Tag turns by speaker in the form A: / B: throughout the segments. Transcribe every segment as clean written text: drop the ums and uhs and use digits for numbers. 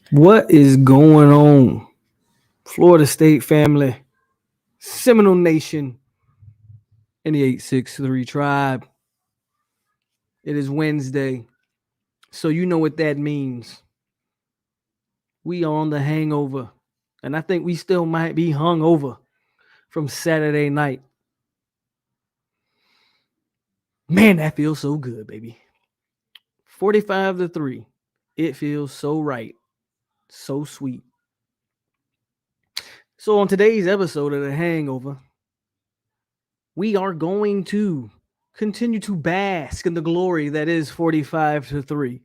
A: What is going on, Florida State family, Seminole Nation, and the 863 tribe? It is Wednesday, so you know what that means. We are on the hangover, and I think we still might be hungover from Saturday night. Man, that feels so good, baby. 45-3. It feels so right. So sweet. So on today's episode of The Hangover, we are going to continue to bask in the glory that is 45-3.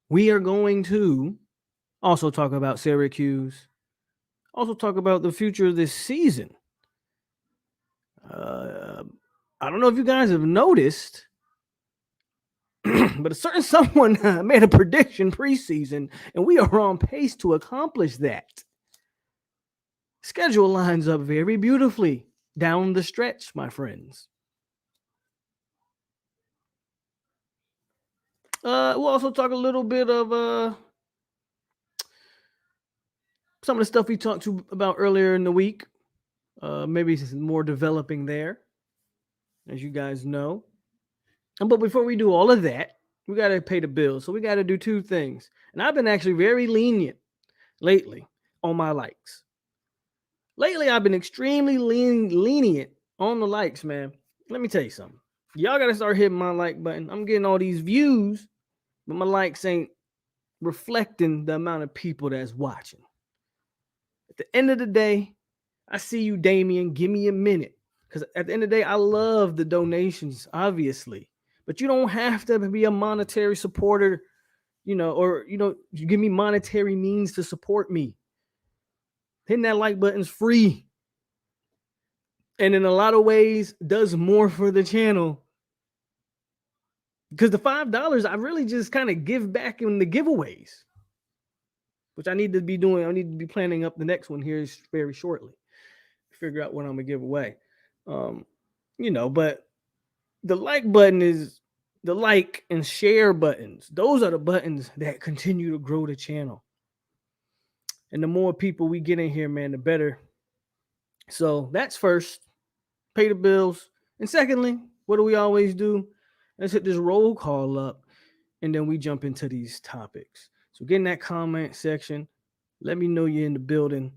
A: We are going to also talk about Syracuse, also talk about the future of this season. I don't know if you guys have noticed, but a certain someone made a prediction preseason, and we are on pace to accomplish that. Schedule lines up very beautifully down the stretch, my friends. We'll also talk a little bit of some of the stuff we talked about earlier in the week. Maybe more developing there, as you guys know. But before we do all of that, we got to pay the bills. So we got to do two things. And I've been actually very lenient lately on my likes. Lately, I've been extremely lenient on the likes, man. Let me tell you something. Y'all got to start hitting my like button. I'm getting all these views, but my likes ain't reflecting the amount of people that's watching. At the end of the day, I see you, Damien. Give me a minute. Because at the end of the day, I love the donations, obviously. But you don't have to be a monetary supporter, or you give me monetary means to support me. Hitting that like button's free. And in a lot of ways, does more for the channel. Because the $5, I really just kind of give back in the giveaways, which I need to be doing. I need to be planning up the next one here very shortly. Figure out what I'm going to give away. But the like button is the like and share buttons. Those are the buttons that continue to grow the channel. And the more people we get in here, man, the better. So that's first. Pay the bills. And secondly, what do we always do? Let's hit this roll call up, and then we jump into these topics. So get in that comment section. Let me know you're in the building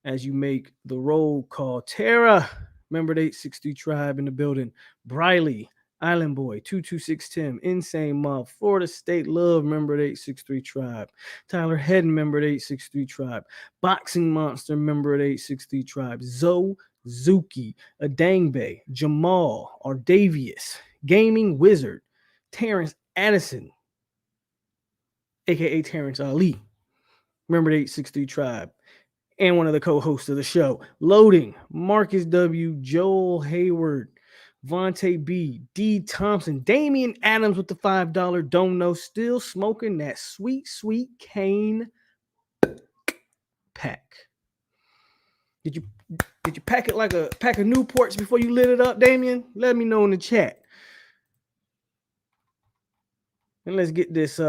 A: as you make the roll call. Tara, member 863 Tribe in the building. Briley, Island Boy, 226 Tim, Insane Mob, Florida State Love, member 863 Tribe. Tyler Hedden, member 863 Tribe. Boxing Monster, member 863 Tribe. Zoe Zuki, Adangbe, Jamal, Ardavius, Gaming Wizard, Terrence Addison, a.k.a. Terrence Ali, member 863 Tribe, and one of the co-hosts of the show. Loading, Marcus W., Joel Hayward, Vontae B., D. Thompson, Damian Adams with the $5 dono, still smoking that sweet, sweet cane pack. Did you pack it like a pack of Newports before you lit it up, Damien? Let me know in the chat. And let's get this.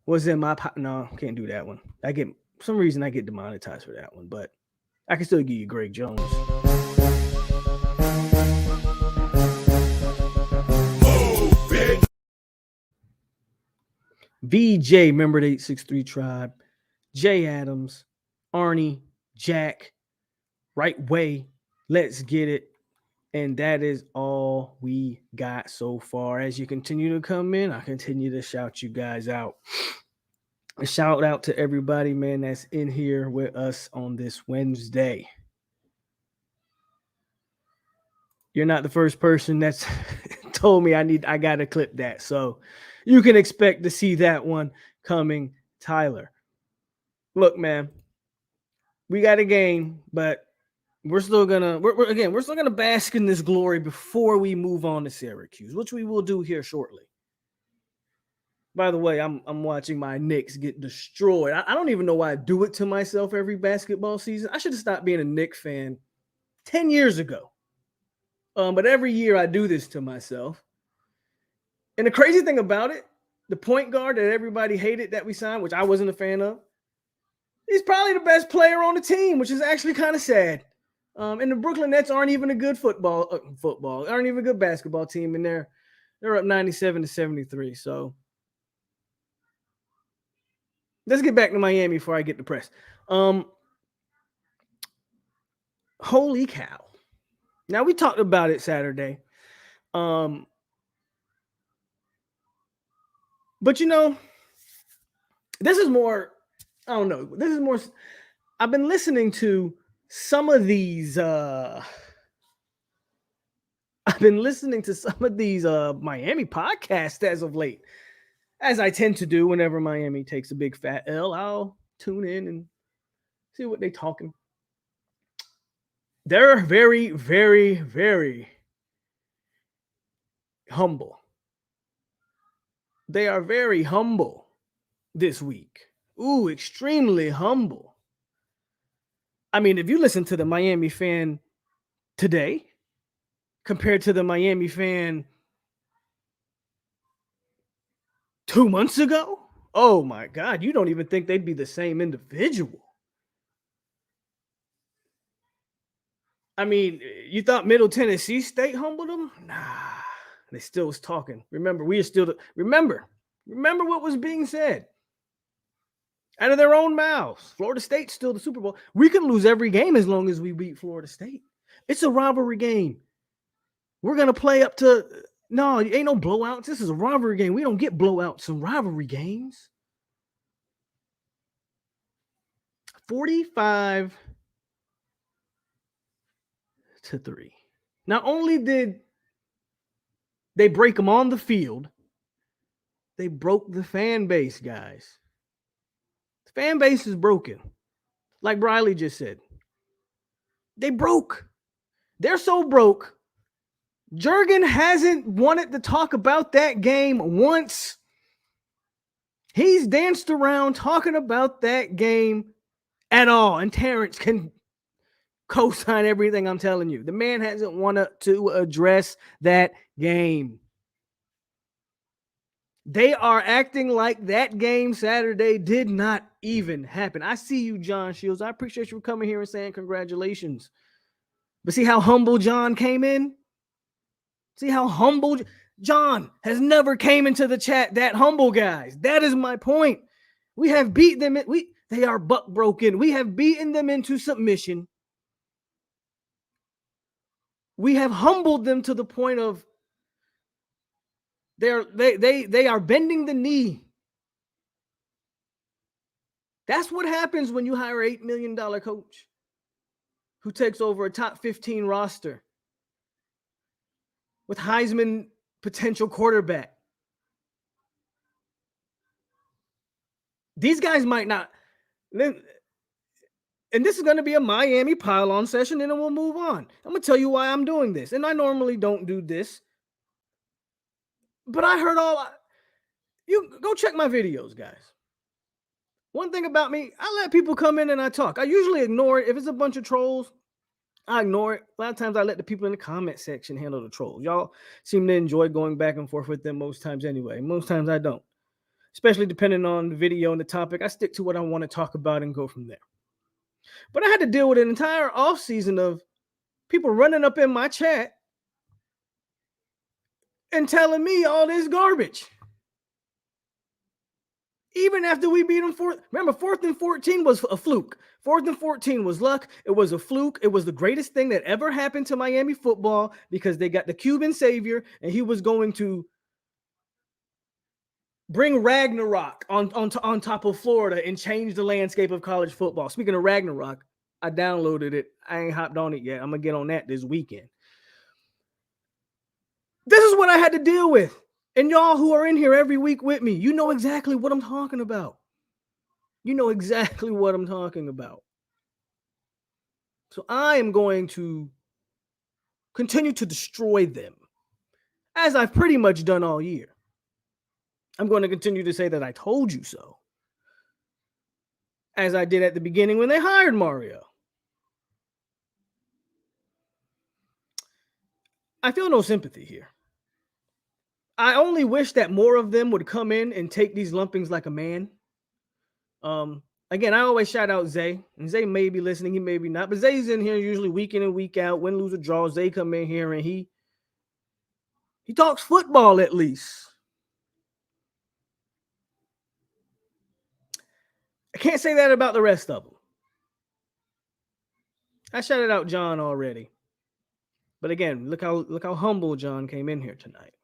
A: What's in my pot? No, can't do that one. For some reason I get demonetized for that one, but I can still give you Greg Jones. VJ, member 863 Tribe, Jay Adams, Arnie, Jack, Right Way, let's get it. And that is all we got so far. As you continue to come in, I continue to shout you guys out. A shout out to everybody, man, that's in here with us on this Wednesday. You're not the first person that's told me I got to clip that. So you can expect to see that one coming, Tyler. Look, man, we got a game, but we're still gonna bask in this glory before we move on to Syracuse, which we will do here shortly. By the way, I'm watching my Knicks get destroyed. I don't even know why I do it to myself every basketball season. I should have stopped being a Knicks fan 10 years ago. But every year I do this to myself. And the crazy thing about it, the point guard that everybody hated that we signed, which I wasn't a fan of, he's probably the best player on the team, which is actually kind of sad. And the Brooklyn Nets aren't even a good aren't even a good basketball team, and they're up 97-73. So let's get back to Miami before I get depressed. Holy cow. Now, we talked about it Saturday. But, this is more, I don't know. This is more, I've been listening to some of these, I've been listening to some of these Miami podcasts as of late, as I tend to do whenever Miami takes a big fat L. I'll tune in and see what they're talking. They're very, very, very humble. They are very humble this week. Ooh, extremely humble. I mean, if you listen to the Miami fan today compared to the Miami fan 2 months ago, oh my God, you don't even think they'd be the same individual. I mean, you thought Middle Tennessee State humbled them? Nah, they still was talking. Remember, we are still remember what was being said out of their own mouths. Florida State's still the Super Bowl. We can lose every game as long as we beat Florida State. It's a rivalry game. We're gonna play up to no, ain't no blowouts. This is a rivalry game. We don't get blowouts in rivalry games. 45-3. Not only did they break them on the field, they broke the fan base, guys. The fan base is broken. Like Briley just said. They broke. They're so broke. Jurgen hasn't wanted to talk about that game once. He's danced around talking about that game at all. And Terrence can co-sign everything I'm telling you. The man hasn't wanted to address that game. They are acting like that game Saturday did not even happen. I see you, John Shields. I appreciate you coming here and saying congratulations. But see how humble John came in? See how humble John has never came into the chat that humble, guys. That is my point. We have beat them. They are buck broken. We have beaten them into submission. We have humbled them to the point of they are bending the knee. That's what happens when you hire an $8 million coach who takes over a top 15 roster with Heisman potential quarterback. These guys might not. And this is going to be a Miami pile-on session, and then we'll move on. I'm going to tell you why I'm doing this. And I normally don't do this. But I heard you go check my videos, guys. One thing about me, I let people come in and I talk. I usually ignore it. If it's a bunch of trolls, I ignore it. A lot of times I let the people in the comment section handle the trolls. Y'all seem to enjoy going back and forth with them most times anyway. Most times I don't. Especially depending on the video and the topic. I stick to what I want to talk about and go from there. But I had to deal with an entire offseason of people running up in my chat and telling me all this garbage. Even after we beat them remember, 4th and 14 was a fluke. 4th and 14 was luck. It was a fluke. It was the greatest thing that ever happened to Miami football because they got the Cuban savior and he was going to bring Ragnarok on top of Florida and change the landscape of college football. Speaking of Ragnarok, I downloaded it. I ain't hopped on it yet. I'm going to get on that this weekend. This is what I had to deal with. And y'all who are in here every week with me, you know exactly what I'm talking about. You know exactly what I'm talking about. So I am going to continue to destroy them, as I've pretty much done all year. I'm going to continue to say that I told you so, as I did at the beginning when they hired Mario. I feel no sympathy here. I only wish that more of them would come in and take these lumpings like a man. Again, I always shout out Zay, and Zay may be listening, he may be not, but Zay's in here usually week in and week out, win, lose, or draw. Zay come in here and he talks football at least. I can't say that about the rest of them. I shouted out John already. But again, look how humble John came in here tonight.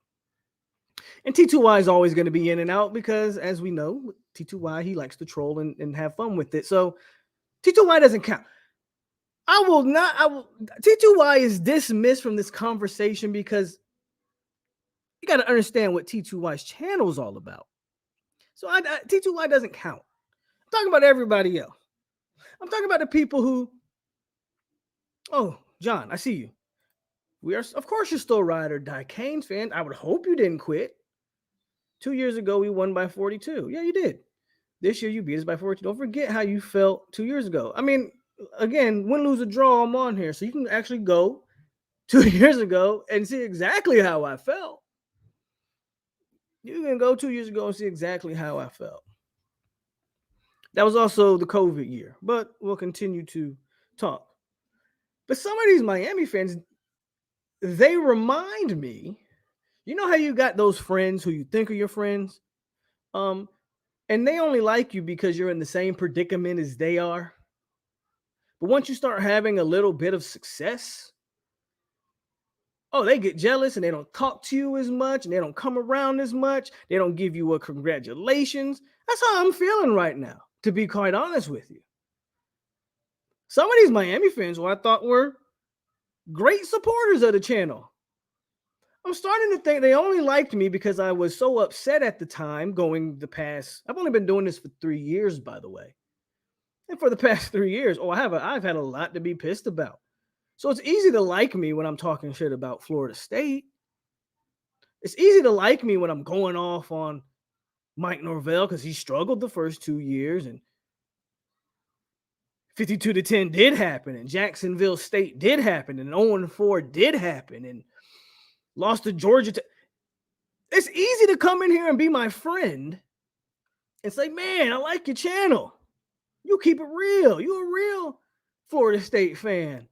A: And T2Y is always going to be in and out because, as we know, T2Y, he likes to troll and have fun with it. So T2Y doesn't count. I will not. I will. T2Y is dismissed from this conversation because you got to understand what T2Y's channel is all about. So T2Y doesn't count. I'm talking about everybody else. I'm talking about the people who. Oh, John, I see you. We are, of course, you're still a ride or die Canes fan. I would hope you didn't quit. 2 years ago, we won by 42. Yeah, you did. This year, you beat us by 42. Don't forget how you felt 2 years ago. I mean, again, win, lose, or draw, I'm on here. So you can actually go 2 years ago and see exactly how I felt. You can go 2 years ago and see exactly how I felt. That was also the COVID year, but we'll continue to talk. But some of these Miami fans, they remind me, you know how you got those friends who you think are your friends? And they only like you because you're in the same predicament as they are. But once you start having a little bit of success, oh, they get jealous and they don't talk to you as much and they don't come around as much. They don't give you a congratulations. That's how I'm feeling right now, to be quite honest with you. Some of these Miami fans who I thought were great supporters of the channel, I'm starting to think they only liked me because I was so upset at the time I've only been doing this for 3 years, by the way. And for the past 3 years, I've had a lot to be pissed about. So it's easy to like me when I'm talking shit about Florida State. It's easy to like me when I'm going off on Mike Norvell because he struggled the first 2 years and 52-10 did happen and Jacksonville State did happen and 0-4 did happen and lost to Georgia. It's easy to come in here and be my friend and say, man, I like your channel. You keep it real. You're a real Florida State fan.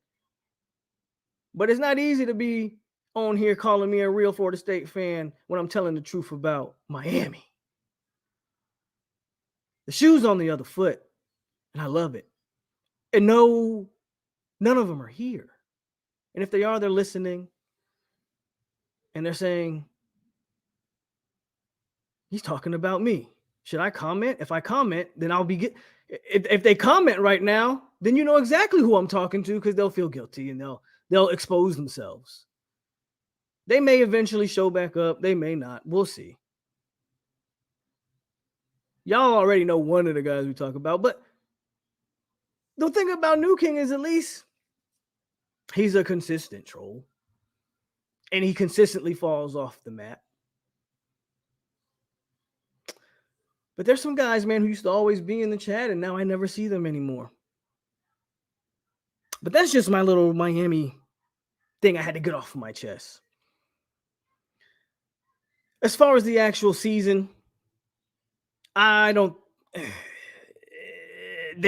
A: But it's not easy to be on here calling me a real Florida State fan when I'm telling the truth about Miami. The shoe's on the other foot, and I love it. And no, none of them are here. And if they are, they're listening, and they're saying, he's talking about me. Should I comment? If I comment, then I'll be if they comment right now, then you know exactly who I'm talking to because they'll feel guilty and they'll expose themselves. They may eventually show back up. They may not. We'll see. Y'all already know one of the guys we talk about, but the thing about New King is at least he's a consistent troll. And he consistently falls off the map. But there's some guys, man, who used to always be in the chat, and now I never see them anymore. But that's just my little Miami thing I had to get off my chest. As far as the actual season, they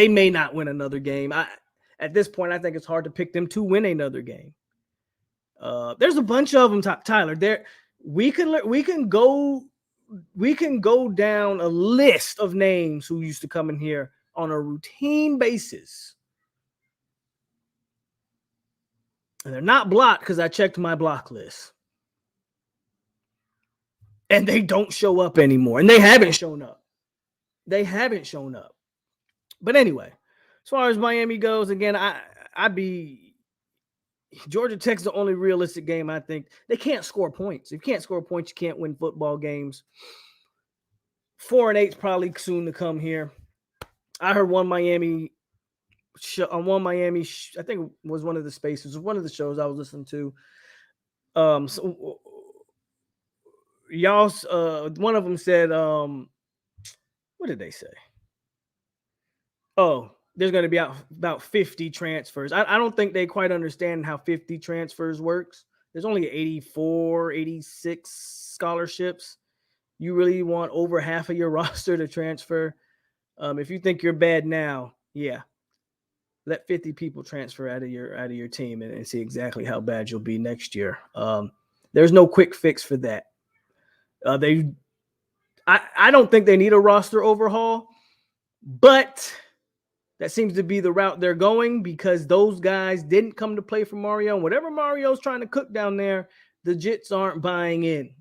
A: may not win another game. At this point, I think it's hard to pick them to win another game. There's a bunch of them, Tyler. We can go down a list of names who used to come in here on a routine basis. And they're not blocked because I checked my block list. And they don't show up anymore. And they haven't shown up. But anyway, as far as Miami goes, again, Georgia Tech's the only realistic game I think. They can't score points. If you can't score points, you can't win football games. 4-8 is probably soon to come here. I heard one Miami show on one Miami. I think it was one of the spaces, one of the shows I was listening to. So y'all, one of them said, what did they say? Oh, there's going to be about 50 transfers. I don't think they quite understand how 50 transfers works. There's only 84, 86 scholarships. You really want over half of your roster to transfer. If you think you're bad now, yeah, let 50 people transfer out of your team and see exactly how bad you'll be next year. There's no quick fix for that. I don't think they need a roster overhaul, but that seems to be the route they're going because those guys didn't come to play for Mario. And whatever Mario's trying to cook down there, the Jits aren't buying in.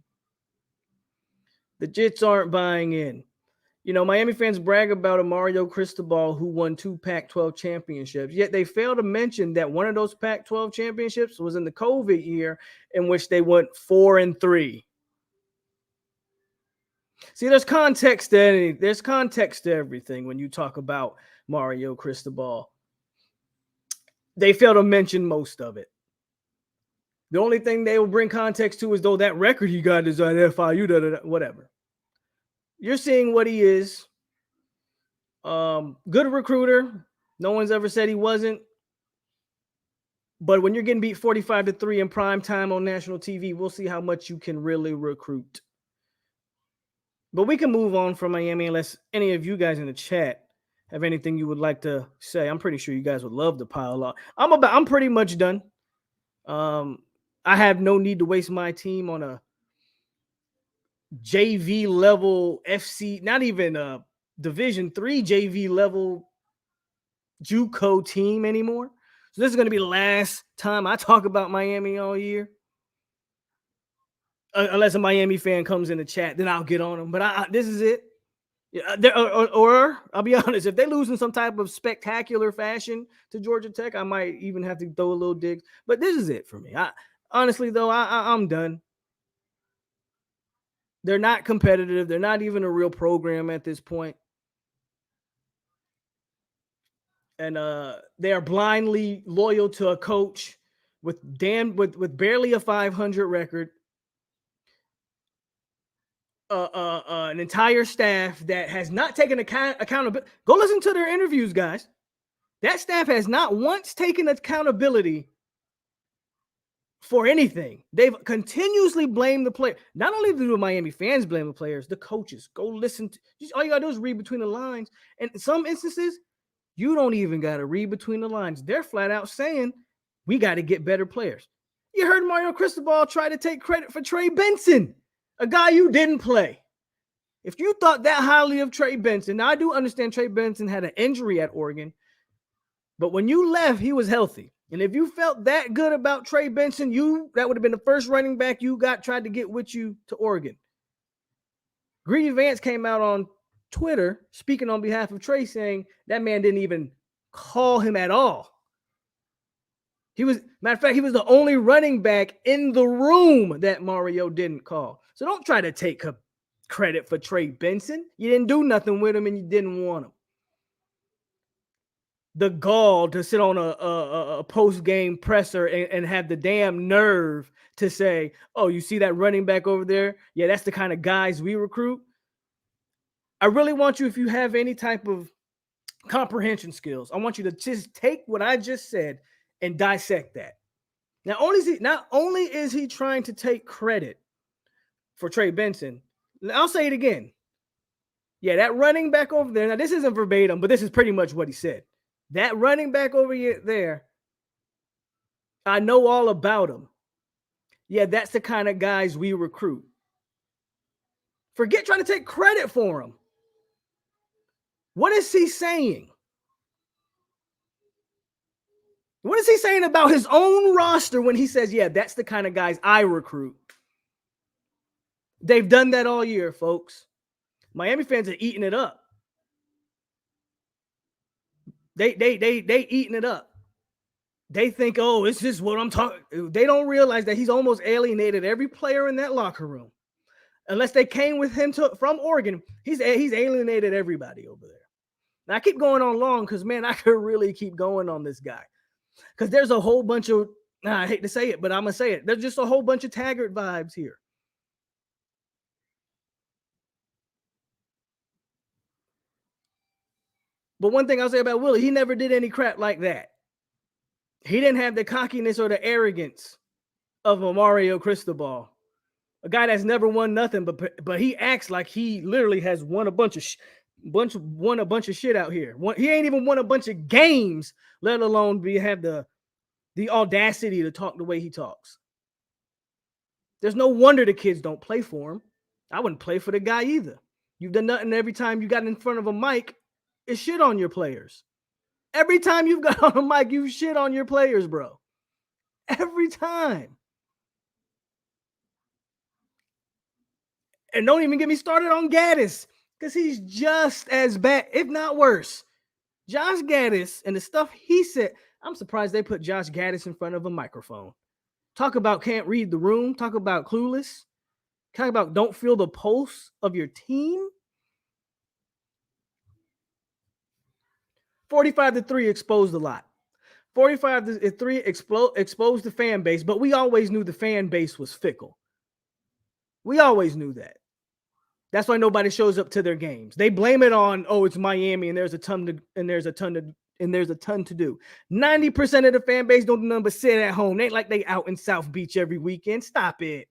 A: You know, Miami fans brag about a Mario Cristobal who won 2 Pac-12 championships, yet they fail to mention that one of those Pac-12 championships was in the COVID year in which they went 4-3. See, there's context to everything when you talk about Mario Cristobal. They fail to mention most of it. The only thing they will bring context to is though that record he got is at FIU, whatever. You're seeing what he is. Good recruiter. No one's ever said he wasn't. But when you're getting beat 45-3 in prime time on national TV, we'll see how much you can really recruit. But we can move on from Miami unless any of you guys in the chat have anything you would like to say. I'm pretty sure you guys would love to pile on. I'm pretty much done. I have no need to waste my team on a JV level FC, not even a Division III JV level JUCO team anymore. So this is going to be the last time I talk about Miami all year. Unless a Miami fan comes in the chat, then I'll get on them. But this is it. Yeah, or I'll be honest, if they lose in some type of spectacular fashion to Georgia Tech, I might even have to throw a little dig. But this is it for me. Honestly, though, I'm done. They're not competitive. They're not even a real program at this point. And they are blindly loyal to a coach with barely a 500 record. An entire staff that has not taken accountability. Go listen to their interviews, guys. That staff has not once taken accountability for anything. They've continuously blamed the player. Not only do the Miami fans blame the players, the coaches. Go listen to. All you gotta do is read between the lines. And in some instances, you don't even gotta read between the lines. They're flat out saying we got to get better players. You heard Mario Cristobal try to take credit for Trey Benson, a guy you didn't play. If you thought that highly of Trey Benson, now I do understand Trey Benson had an injury at Oregon, but when you left, he was healthy. And if you felt that good about Trey Benson, that would have been the first running back you tried to get with you to Oregon. Greedy Vance came out on Twitter speaking on behalf of Trey, saying that man didn't even call him at all. Matter of fact, he was the only running back in the room that Mario didn't call. So don't try to take credit for Trey Benson. You didn't do nothing with him and you didn't want him. The gall to sit on a post-game presser and have the damn nerve to say, oh, you see that running back over there? Yeah, that's the kind of guys we recruit. I really want you, if you have any type of comprehension skills, I want you to just take what I just said and dissect that. Not only is he trying to take credit for Trey Benson, I'll say it again. Yeah, that running back over there, now this isn't verbatim, but this is pretty much what he said. That running back over there, I know all about him. Yeah, that's the kind of guys we recruit. Forget trying to take credit for him. What is he saying? What is he saying about his own roster when he says, yeah, that's the kind of guys I recruit? They've done that all year, folks. Miami fans are eating it up. They eating it up. They think, oh, it's just what I'm talking. They don't realize that he's almost alienated every player in that locker room. Unless they came with him from Oregon, he's alienated everybody over there. Now I keep going on long because, man, I could really keep going on this guy. Because there's a whole bunch of, I hate to say it, but I'm going to say it. There's just a whole bunch of Taggart vibes here. But one thing I'll say about Willie, he never did any crap like that. He didn't have the cockiness or the arrogance of a Mario Cristobal, a guy that's never won nothing, but he acts like he literally has won a bunch of shit out here. He ain't even won a bunch of games, let alone have the audacity to talk the way he talks. There's no wonder the kids don't play for him. I wouldn't play for the guy either. You've done nothing every time you got in front of a mic. It's shit on your players. Every time you've got on a mic, you shit on your players, bro. Every time. And don't even get me started on Gaddis. Because he's just as bad, if not worse. Josh Gaddis and the stuff he said, I'm surprised they put Josh Gaddis in front of a microphone. Talk about can't read the room. Talk about clueless. Talk about don't feel the pulse of your team. 45-3 exposed a lot. 45-3 exposed the fan base, but we always knew the fan base was fickle. We always knew that. That's why nobody shows up to their games. They blame it on, oh, it's Miami and there's a ton to do. 90% of the fan base don't do nothing but sit at home. They ain't like they out in South Beach every weekend. Stop it.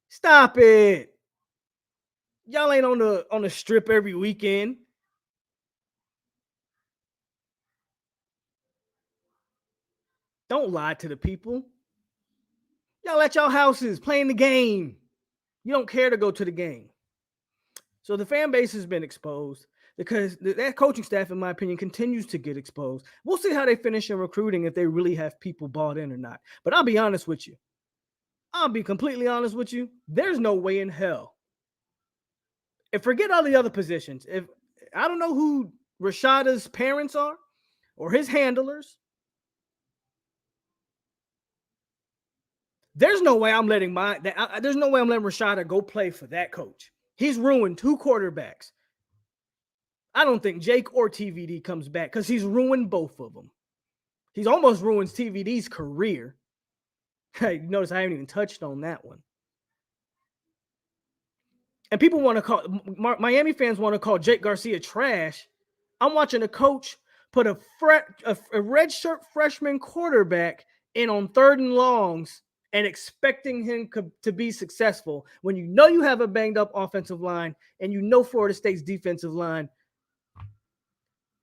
A: Stop it. Y'all ain't on the strip every weekend. Don't lie to the people. Y'all at y'all houses playing the game. You don't care to go to the game. So the fan base has been exposed because that coaching staff, in my opinion, continues to get exposed. We'll see how they finish in recruiting, if they really have people bought in or not. But I'll be honest with you. I'll be completely honest with you. There's no way in hell. And forget all the other positions. If I don't know who Rashada's parents are or his handlers, there's no way I'm letting Rashada go play for that coach. He's ruined 2 quarterbacks. I don't think Jake or TVD comes back because he's ruined both of them. He's almost ruined TVD's career. Hey, notice I haven't even touched on that one. And people want to call Miami fans want to call Jake Garcia trash. I'm watching a coach put a redshirt freshman quarterback in on 3rd and longs and expecting him to be successful when you know you have a banged up offensive line and you know Florida State's defensive line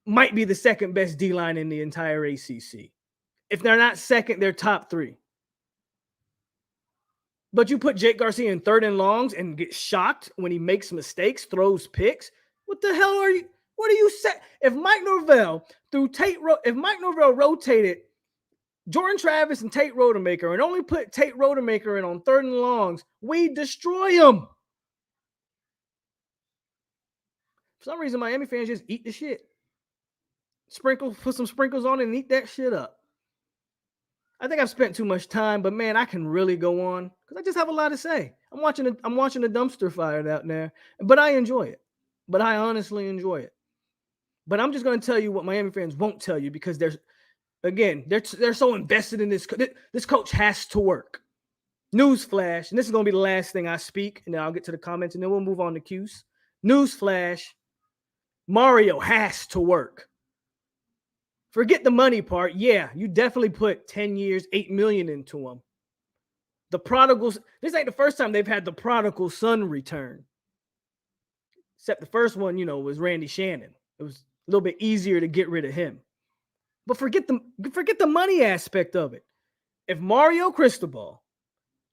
A: might be the second best D-line in the entire ACC. If they're not second, they're top 3. But you put Jake Garcia in 3rd and longs and get shocked when he makes mistakes, throws picks. What the hell are you? What do you say? If Mike Norvell rotated Jordan Travis and Tate Rodemaker and only put Tate Rodemaker in on 3rd and longs, we destroy him. For some reason, Miami fans just eat the shit. Put some sprinkles on it and eat that shit up. I think I've spent too much time, but man, I can really go on because I just have a lot to say. I'm watching the dumpster fire out there, but I enjoy it. But I honestly enjoy it. But I'm just going to tell you what Miami fans won't tell you because they're so invested in this. This coach has to work. Newsflash, and this is going to be the last thing I speak, and then I'll get to the comments, and then we'll move on to Cuse. Newsflash, Mario has to work. Forget the money part. Yeah, you definitely put 10 years, $8 million into him. The prodigals, this ain't the first time they've had the prodigal son return. Except the first one, was Randy Shannon. It was a little bit easier to get rid of him. But forget the money aspect of it. If Mario Cristobal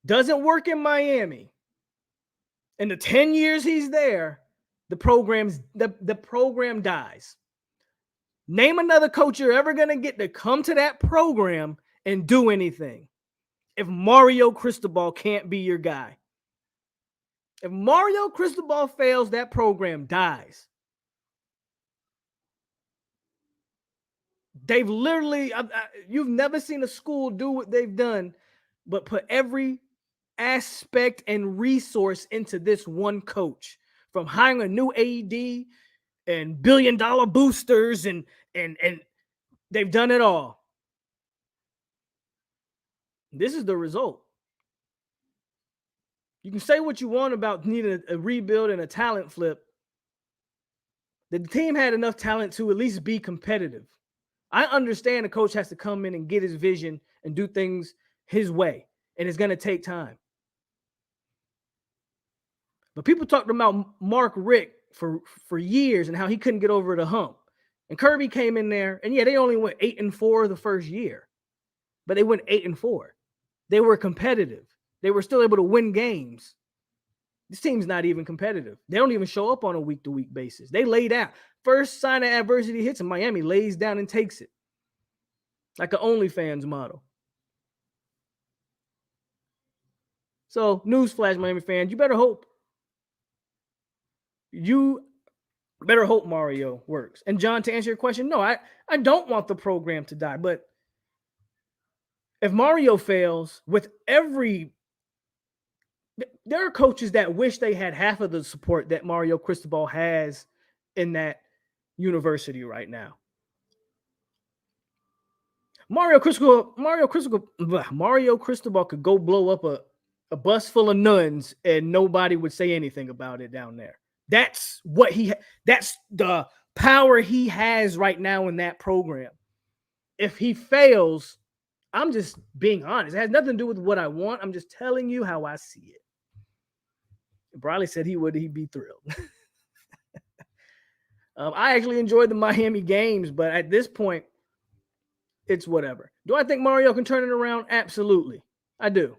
A: doesn't work in Miami, in the 10 years he's there, the program dies. Name another coach you're ever going to get to come to that program and do anything. If Mario Cristobal can't be your guy. If Mario Cristobal fails, that program dies. They've literally, you've never seen a school do what they've done, but put every aspect and resource into this one coach. From hiring a new AD and billion-dollar boosters and they've done it all. This is the result. You can say what you want about needing a rebuild and a talent flip. The team had enough talent to at least be competitive. I understand a coach has to come in and get his vision and do things his way, and it's going to take time. But people talked about Mark Richt for years and how he couldn't get over the hump. And Kirby came in there, and yeah, they only went 8-4 the first year, but they went 8-4. They were competitive. They were still able to win games. This team's not even competitive. They don't even show up on a week-to-week basis. They lay down. First sign of adversity hits, and Miami lays down and takes it. Like an OnlyFans model. So, newsflash, Miami fans, you better hope. You better hope Mario works. And John, to answer your question, no, I don't want the program to die. But if Mario fails, with there are coaches that wish they had half of the support that Mario Cristobal has in that university right now. Mario Cristobal could go blow up a bus full of nuns and nobody would say anything about it down there. That's that's the power he has right now in that program. If he fails, I'm just being honest. It has nothing to do with what I want. I'm just telling you how I see it. Briley said he'd be thrilled. I actually enjoyed the Miami games, but at this point, it's whatever. Do I think Mario can turn it around? Absolutely. I do.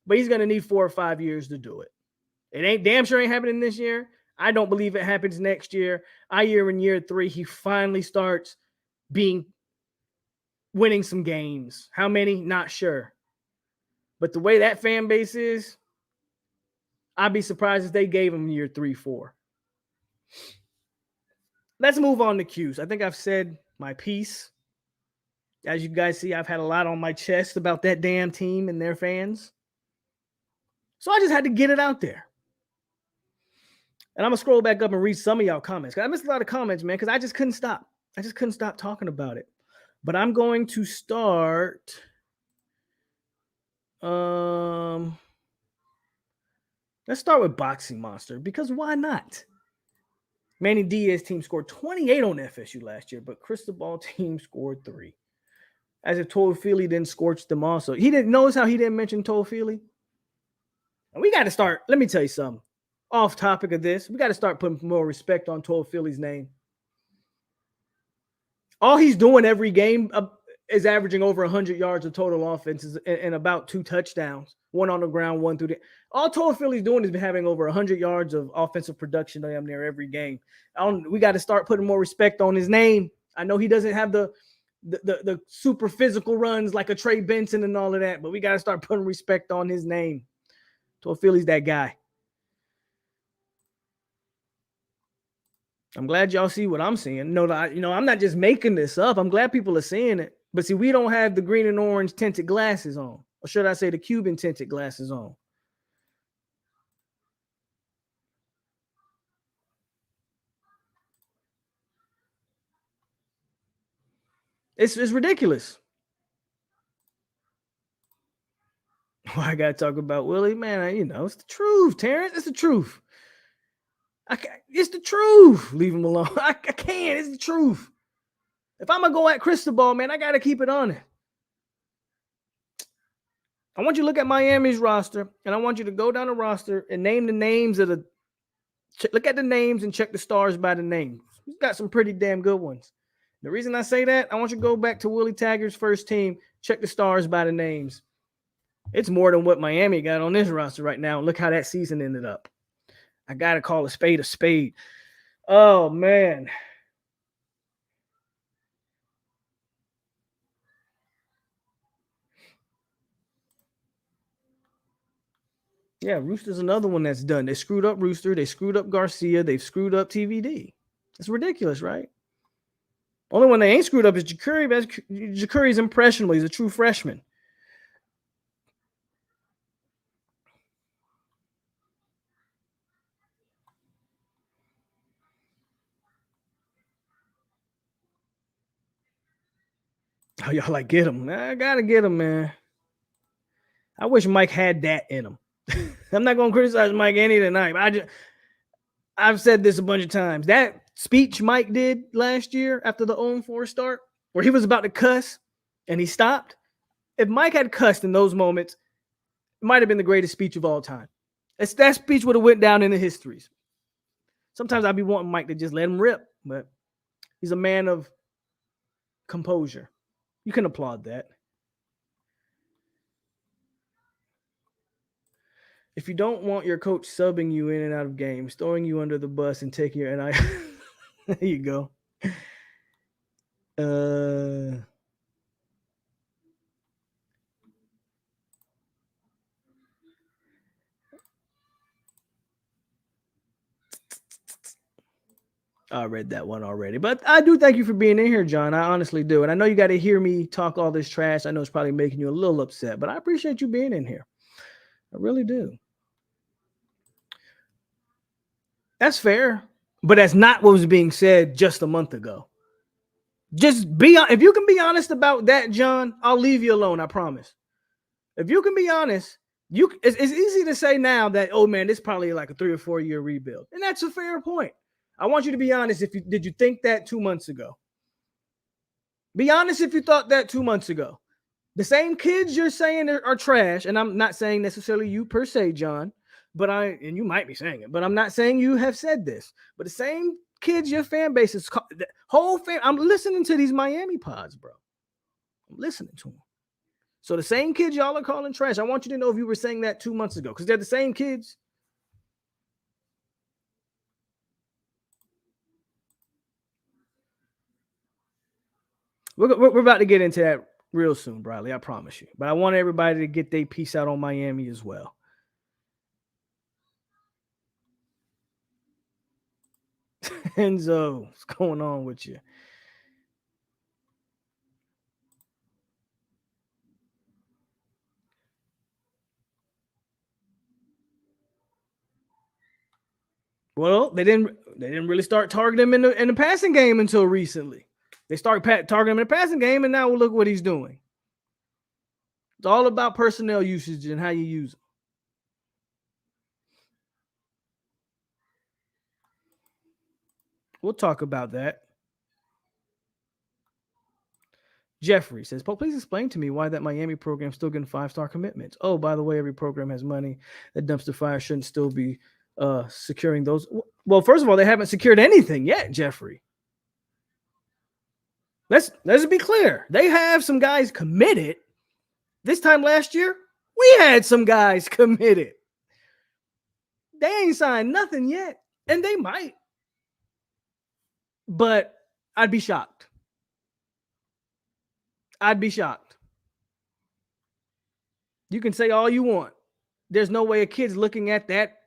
A: But he's going to need 4 or 5 years to do it. It ain't damn sure ain't happening this year. I don't believe it happens next year. In year 3, he finally starts winning some games. How many? Not sure. But the way that fan base is, I'd be surprised if they gave him year 3, 4. Let's move on to Cuse. I think I've said my piece. As you guys see, I've had a lot on my chest about that damn team and their fans. So I just had to get it out there. And I'm going to scroll back up and read some of y'all comments. I missed a lot of comments, man, because I just couldn't stop. I just couldn't stop talking about it. But I'm going to start. Let's start with Boxing Monster, because why not? Manny Diaz team scored 28 on FSU last year, but Cristobal team scored 3. As if Toafili didn't scorch them also. He didn't notice how he didn't mention Toafili. And we got to start. Let me tell you something. Off topic of this, we got to start putting more respect on Toafili's name. All he's doing every game is averaging over 100 yards of total offenses and about 2 touchdowns, 1 on the ground, 1 through the. All Toafili's doing is having over 100 yards of offensive production damn near every game. We got to start putting more respect on his name. I know he doesn't have the super physical runs like a Trey Benson and all of that, but we got to start putting respect on his name. Toafili's that guy. I'm glad y'all see what I'm seeing. No, I'm not just making this up. I'm glad people are seeing it. But see, we don't have the green and orange tinted glasses on. Or should I say the Cuban tinted glasses on? It's ridiculous. I got to talk about Willie, man. It's the truth, Terrence. It's the truth. It's the truth. Leave him alone. I can't. It's the truth. If I'm going to go at Cristobal, man, I got to keep it on it. I want you to look at Miami's roster, and I want you to go down the roster and name the names of look at the names and check the stars by the names. He's got some pretty damn good ones. The reason I say that, I want you to go back to Willie Taggart's first team, check the stars by the names. It's more than what Miami got on this roster right now. Look how that season ended up. I got to call a spade a spade. Oh, man. Yeah, Rooster's another one that's done. They screwed up Rooster. They screwed up Garcia. They've screwed up TVD. It's ridiculous, right? Only one they ain't screwed up is Jacuri. But Jacuri's impressionable. He's a true freshman. Oh, y'all like get him. I gotta get him, man. I wish Mike had that in him. I'm not gonna criticize Mike any tonight. I've said this a bunch of times. That speech Mike did last year after the 0-4 start, where he was about to cuss and he stopped. If Mike had cussed in those moments, it might have been the greatest speech of all time. That speech would have went down in the histories. Sometimes I'd be wanting Mike to just let him rip, but he's a man of composure. You can applaud that. If you don't want your coach subbing you in and out of games, throwing you under the bus and taking your NI, there you go. I read that one already. But I do thank you for being in here, John. I honestly do. And I know you got to hear me talk all this trash. I know it's probably making you a little upset, but I appreciate you being in here. I really do. That's fair. But that's not what was being said just a month ago. Just be if you can be honest about that, John, I'll leave you alone. I promise. If you can be honest, it's easy to say now that, oh man, this is probably like a 3 or 4 year rebuild. And that's a fair point. I want you to be honest. Did you think that 2 months ago? Be honest if you thought that 2 months ago. The same kids you're saying are trash, and I'm not saying necessarily you per se, John, and you might be saying it, but I'm not saying you have said this. But the same kids, your fan base is the whole fan. I'm listening to these Miami pods, bro. I'm listening to them. So the same kids y'all are calling trash. I want you to know if you were saying that 2 months ago, because they're the same kids. We're about to get into that real soon, Bradley. I promise you. But I want everybody to get their piece out on Miami as well. Enzo, what's going on with you? Well, they didn't really start targeting him in the passing game until recently. They started targeting him in the passing game, and now look what he's doing. It's all about personnel usage and how you use them. We'll talk about that. Jeffrey says, "Paul, please explain to me why that Miami program still getting 5-star commitments. Oh, by the way, every program has money. That dumpster fire shouldn't still be securing those. Well, first of all, they haven't secured anything yet, Jeffrey. Let's be clear. They have some guys committed. This time last year, we had some guys committed. They ain't signed nothing yet, and they might. But I'd be shocked. I'd be shocked. You can say all you want. There's no way a kid's looking at that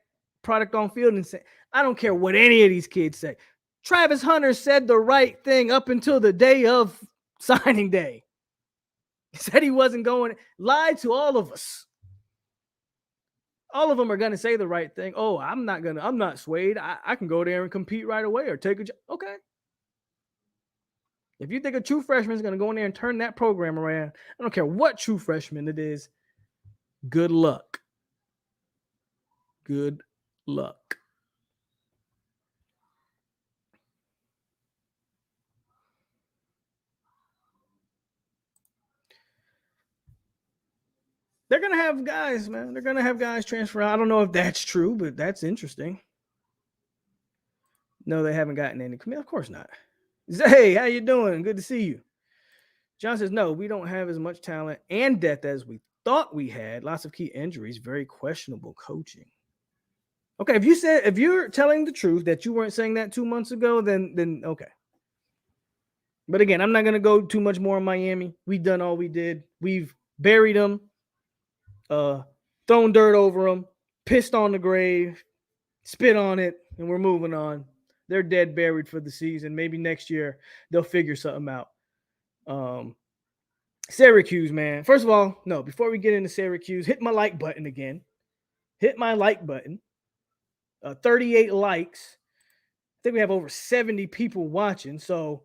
A: product on field and say, I don't care what any of these kids say. Travis Hunter said the right thing up until the day of signing day. He said he wasn't going, lied to all of us. All of them are going to say the right thing. Oh, I'm not swayed. I can go there and compete right away or take a job. Okay. If you think a true freshman is going to go in there and turn that program around, I don't care what true freshman it is. Good luck. Good luck. They're going to have guys, man. They're going to have guys transfer out. I don't know if that's true, but that's interesting. No, they haven't gotten any commit. Of course not. Hey, how you doing? Good to see you. John says, no, we don't have as much talent and depth as we thought we had. Lots of key injuries, very questionable coaching. Okay, if you're telling the truth that you weren't saying that 2 months ago, then okay. But again, I'm not going to go too much more on Miami. We've done all we did. We've buried them, thrown dirt over them, pissed on the grave, spit on it, and we're moving on. They're dead buried for the season. Maybe next year they'll figure something out. Syracuse, man. First of all, no, before we get into Syracuse, hit my like button again. Hit my like button. 38 likes. I think we have over 70 people watching. So,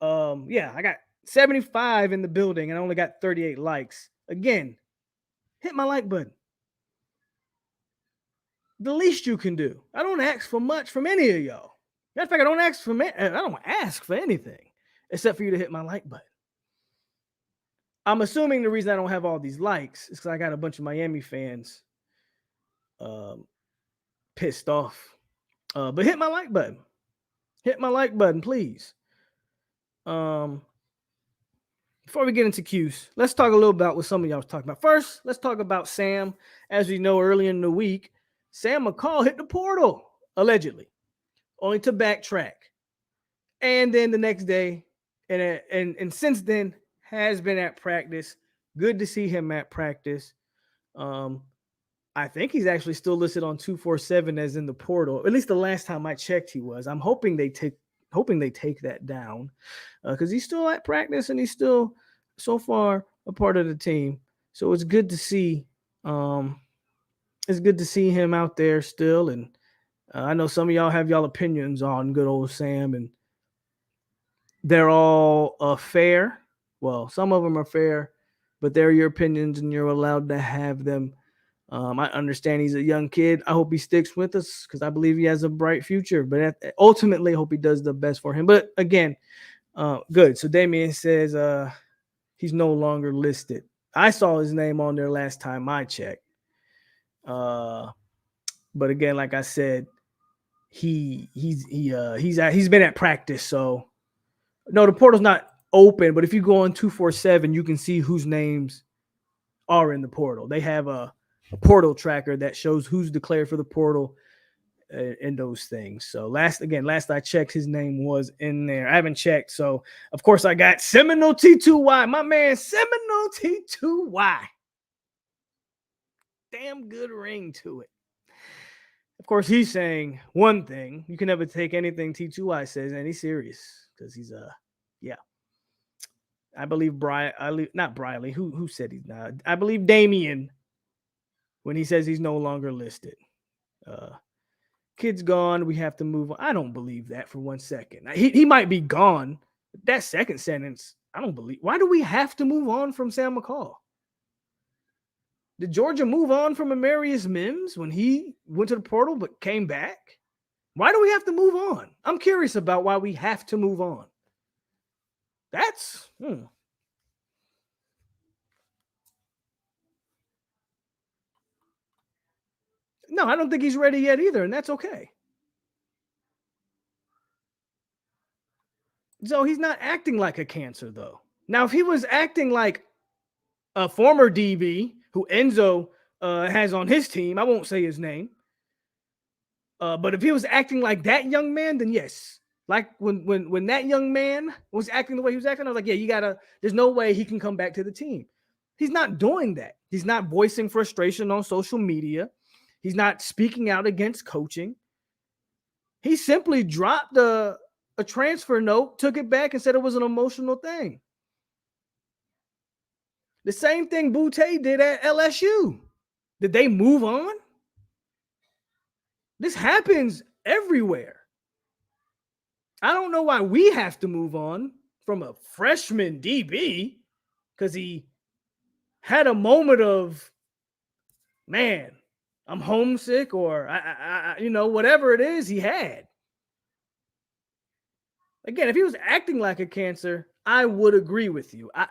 A: yeah, I got 75 in the building and I only got 38 likes. Again, hit my like button. The least you can do. I don't ask for much from any of y'all. Matter of fact, I don't ask for anything except for you to hit my like button. I'm assuming the reason I don't have all these likes is because I got a bunch of Miami fans pissed off. But hit my like button. Hit my like button, please. Before we get into Cuse, let's talk a little about what some of y'all was talking about. First, let's talk about Sam. As we know, early in the week, Sam McCall hit the portal, allegedly, only to backtrack. And then the next day, and since then, has been at practice. Good to see him at practice. I think he's actually still listed on 247 as in the portal. At least the last time I checked, he was. I'm hoping they take hoping they take that down because he's still at practice and he's still so far a part of the team. So it's good to see. It's good to see him out there still. And I know some of y'all have y'all opinions on good old Sam, and they're all fair. Well, some of them are fair, but they're your opinions and you're allowed to have them. I understand he's a young kid. I hope he sticks with us because I believe he has a bright future. But ultimately, I hope he does the best for him. But again, good. So Damien says he's no longer listed. I saw his name on there last time I checked. But again, like I said, he's been at practice. So no, the portal's not open. But if you go on 247, you can see whose names are in the portal. They have a portal tracker that shows who's declared for the portal and those things. So last I checked, his name was in there. I haven't checked. So of course I got Seminole T2Y, my man Seminole T2Y. Damn good ring to it. Of course, he's saying one thing. You can never take anything T2Y says, and he's serious because he's yeah. I believe not Briley. Who said he's not? I believe Damien when he says he's no longer listed. Kid's gone. We have to move on. I don't believe that for 1 second. He might be gone. That second sentence, I don't believe. Why do we have to move on from Sam McCall? Did Georgia move on from Amarius Mims when he went to the portal but came back? Why do we have to move on? I'm curious about why we have to move on. That's No, I don't think he's ready yet either, and that's okay. So he's not acting like a cancer, though. Now, if he was acting like a former DB who Enzo has on his team, I won't say his name, but if he was acting like that young man, then yes. Like when that young man was acting the way he was acting, I was like, yeah, there's no way he can come back to the team. He's not doing that. He's not voicing frustration on social media. He's not speaking out against coaching. He simply dropped a transfer note, took it back, and said it was an emotional thing. The same thing Boutte did at LSU. Did they move on? This happens everywhere. I don't know why we have to move on from a freshman DB because he had a moment of, man, I'm homesick, or I whatever it is he had. Again, if he was acting like a cancer, I would agree with you. I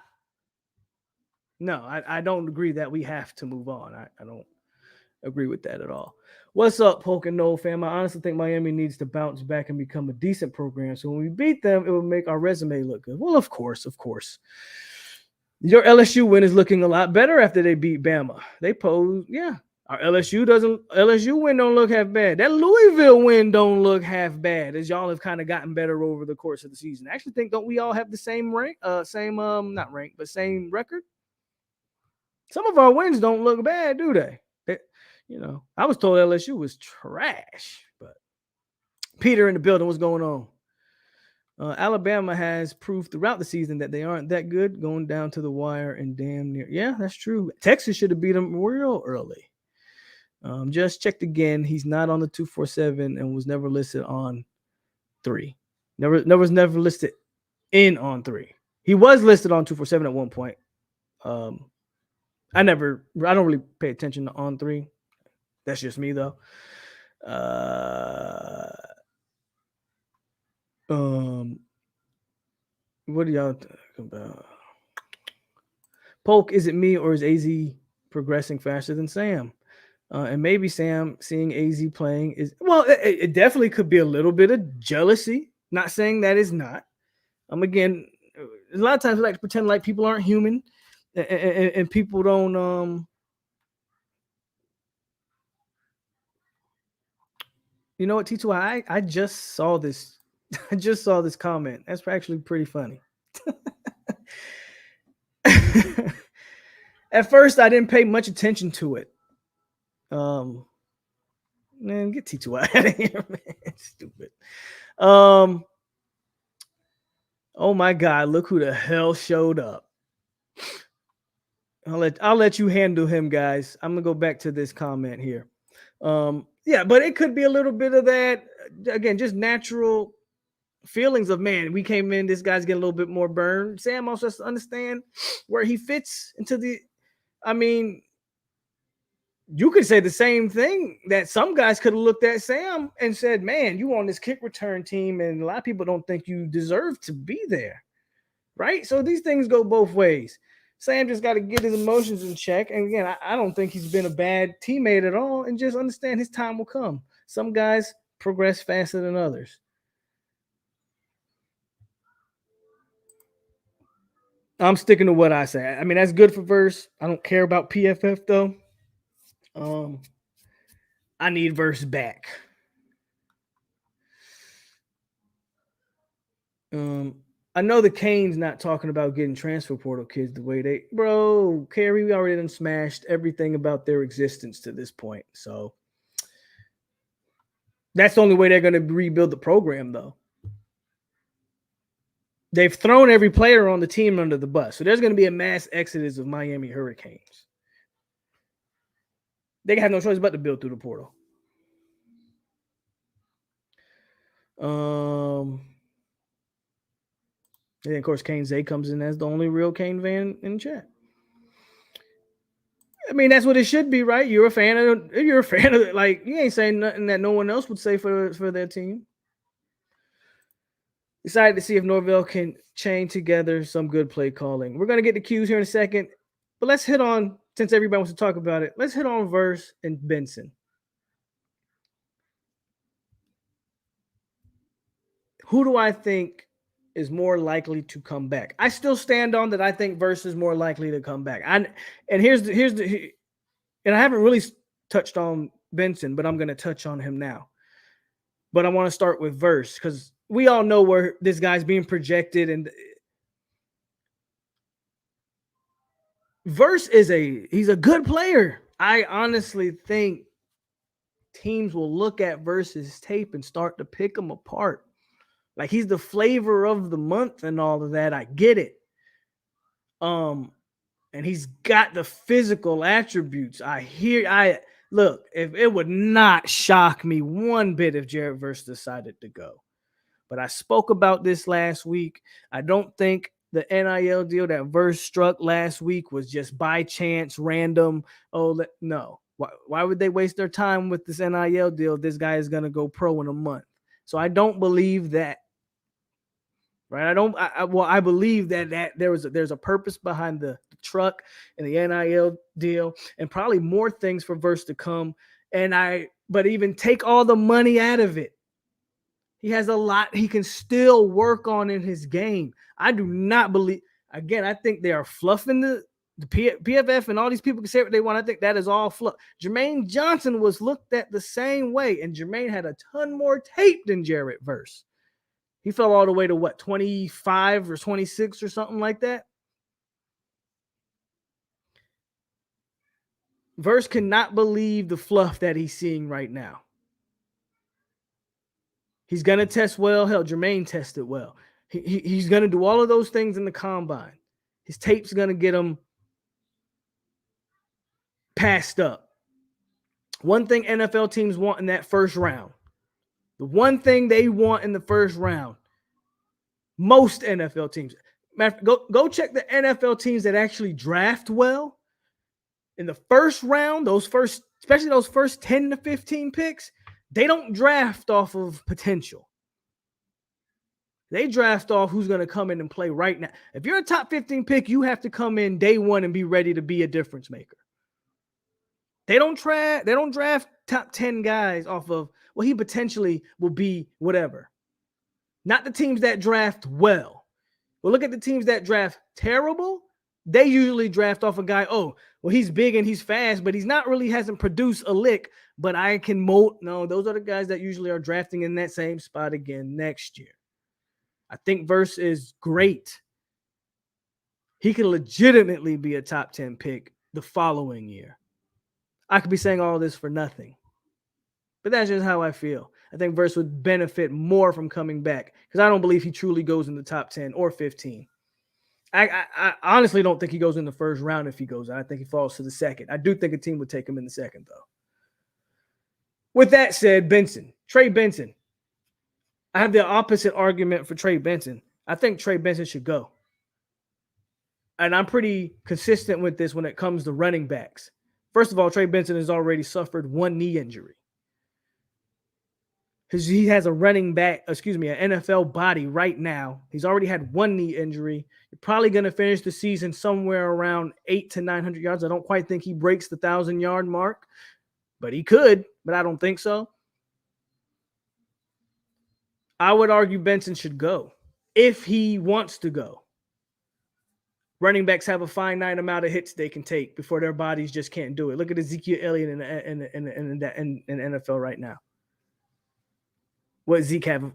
A: don't agree that we have to move on. I don't agree with that at all. What's up, POLK and No fam? I honestly think Miami needs to bounce back and become a decent program. So when we beat them, it will make our resume look good. Well, of course. Your LSU win is looking a lot better after they beat Bama. They pose, yeah. Our LSU win don't look half bad. That Louisville win don't look half bad, as y'all have kind of gotten better over the course of the season. I actually think, don't we all have the same rank? Not rank, but same record? Some of our wins don't look bad, do they? I was told LSU was trash, but Peter in the building, what's going on? Alabama has proved throughout the season that they aren't that good, going down to the wire and damn near. Yeah, that's true. Texas should have beat them real early. Just checked again. He's not on the 247 and was never listed on 3. Never listed in on 3. He was listed on 247 at one point. I don't really pay attention to on 3. That's just me though. What are y'all talking about? POLK, is it me or is AZ progressing faster than Sam? And maybe Sam seeing AZ playing is, well, it definitely could be a little bit of jealousy. Not saying that is not. Again, a lot of times we like to pretend like people aren't human and people don't, you know what, T2, I just saw this. I just saw this comment. That's actually pretty funny. At first, I didn't pay much attention to it. Man, get T2 out of here, man. Stupid. Oh my God, look who the hell showed up. I'll let you handle him, guys. I'm gonna go back to this comment here. Yeah, but it could be a little bit of that. Again, just natural feelings of, man, we came in, this guy's getting a little bit more burn. Sam also has to understand where he fits into the. I mean, you could say the same thing that some guys could have looked at Sam and said, man, you on this kick return team, and a lot of people don't think you deserve to be there. Right? So these things go both ways. Sam just got to get his emotions in check. And again, I don't think he's been a bad teammate at all, and just understand his time will come. Some guys progress faster than others. I'm sticking to what I say. I mean, that's good for Verse. I don't care about PFF though. I need Verse back. I know the Cane's not talking about getting transfer portal kids the way they, bro, Kerry, we already done smashed everything about their existence to this point. So that's the only way they're going to rebuild the program, though. They've thrown every player on the team under the bus. So there's going to be a mass exodus of Miami Hurricanes. They have no choice but to build through the portal. And of course, Kane Zay comes in as the only real Kane fan in chat. I mean, that's what it should be, right? You're a fan of it. Like, you ain't saying nothing that no one else would say for their team. Decided to see if Norvell can chain together some good play calling. We're going to get the Cuse here in a second, but let's hit on, since everybody wants to talk about it, let's hit on Verse and Benson. Who do I think is more likely to come back? I still stand on that. I think Verse is more likely to come back. And I haven't really touched on Benson, but I'm going to touch on him now. But I want to start with Verse because we all know where this guy's being projected, and Verse he's a good player. I honestly think teams will look at Verse's tape and start to pick him apart. Like, he's the flavor of the month and all of that. I get it. And he's got the physical attributes. Look, if it would not shock me one bit if Jared Verse decided to go. But I spoke about this last week. I don't think the NIL deal that Verse struck last week was just by chance, random. No. Why would they waste their time with this NIL deal? This guy is going to go pro in a month. So I don't believe that. Right? I believe that there's a purpose behind the truck and the NIL deal, and probably more things for Verse to come. But even take all the money out of it, he has a lot he can still work on in his game. I do not believe. Again, I think they are fluffing the PFF, and all these people can say what they want. I think that is all fluff. Jermaine Johnson was looked at the same way, and Jermaine had a ton more tape than Jared Verse. He fell all the way to what, 25 or 26 or something like that. Verse cannot believe the fluff that he's seeing right now. He's going to test well. Hell, Jermaine tested well. He's going to do all of those things in the combine. His tape's going to get him passed up. One thing NFL teams want in that first round, the one thing they want in the first round, most NFL teams, go check the NFL teams that actually draft well. In the first round, especially those first 10 to 15 picks, they don't draft off of potential. They draft off who's going to come in and play right now. If you're a top 15 pick, you have to come in day one and be ready to be a difference maker. They don't draft top 10 guys off of, well, he potentially will be whatever. Not the teams that draft well. Well, look at the teams that draft terrible. They usually draft off a guy, oh, well, he's big and he's fast, but he's not really hasn't produced a lick, but I can mold. No, those are the guys that usually are drafting in that same spot again next year. I think Verse is great. He could legitimately be a top 10 pick the following year. I could be saying all this for nothing, but that's just how I feel. I think Verse would benefit more from coming back because I don't believe he truly goes in the top 10 or 15. I honestly don't think he goes in the first round if he goes. I think he falls to the second. I do think a team would take him in the second, though. With that said, Trey Benson. I have the opposite argument for Trey Benson. I think Trey Benson should go. And I'm pretty consistent with this when it comes to running backs. First of all, Trey Benson has already suffered one knee injury. He has an NFL body right now. He's already had one knee injury. You're probably going to finish the season somewhere around 800 to 900 yards. I don't quite think he breaks the 1,000-yard mark, but he could, but I don't think so. I would argue Benson should go if he wants to go. Running backs have a finite amount of hits they can take before their bodies just can't do it. Look at Ezekiel Elliott in the NFL right now. What Zeke have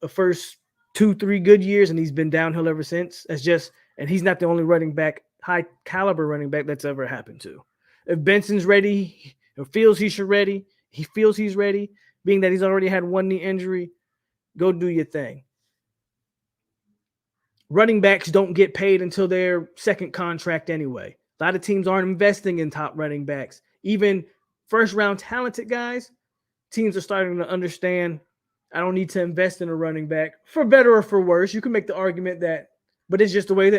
A: a first 2-3 good years, and he's been downhill ever since. And he's not the only high caliber running back that's ever happened to. If Benson's ready or feels he's ready, being that he's already had one knee injury, go do your thing. Running backs don't get paid until their second contract anyway. A lot of teams aren't investing in top running backs. Even first-round talented guys, teams are starting to understand, I don't need to invest in a running back, for better or for worse. You can make the argument that, but it's just the way the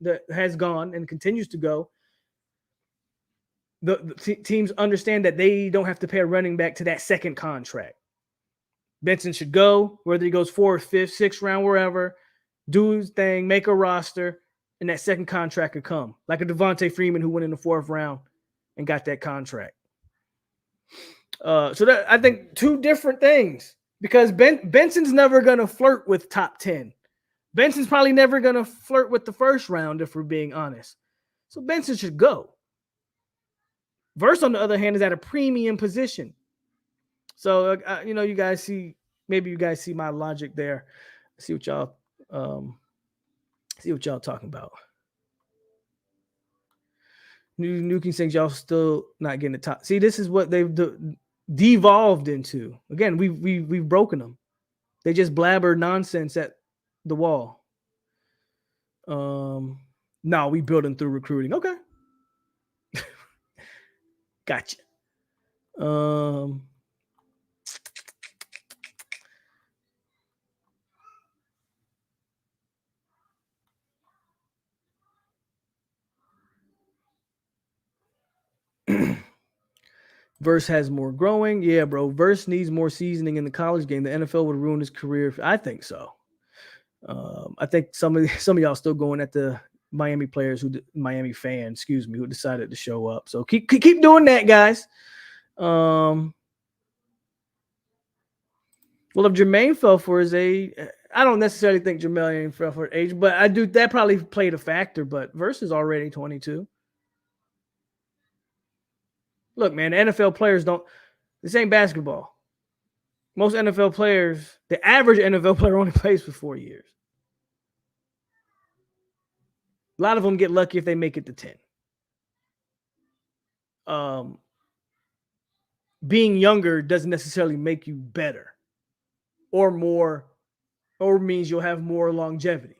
A: that has gone and continues to go. The teams understand that they don't have to pay a running back to that second contract. Benson should go, whether he goes 4th, 5th, 6th round, wherever. Do his thing, make a roster, and that second contract could come. Like a Devontae Freeman who went in the 4th round and got that contract. So that, I think, two different things. Because Benson's never going to flirt with top 10. Benson's probably never going to flirt with the first round, if we're being honest. So Benson should go. Verse, on the other hand, is at a premium position. So, you guys see my logic there. See what y'all talking about. Nuking thinks y'all still not getting the top. See, this is what they've devolved into. Again, we've broken them. They just blabber nonsense at the wall. No, we build them through recruiting. Okay. Gotcha. Verse has more growing. Yeah, bro. Verse needs more seasoning in the college game. The NFL would ruin his career. I think so. I think some of y'all still going at the Miami fans, who decided to show up. So keep doing that, guys. Well, if Jermaine fell for his age, I don't necessarily think Jermaine fell for age, but I do. That probably played a factor. But Verse is already 22. Look, man, NFL players don't. This ain't basketball. Most NFL players, the average NFL player only plays for 4 years. A lot of them get lucky if they make it to 10. Being younger doesn't necessarily make you better or more, or means you'll have more longevity.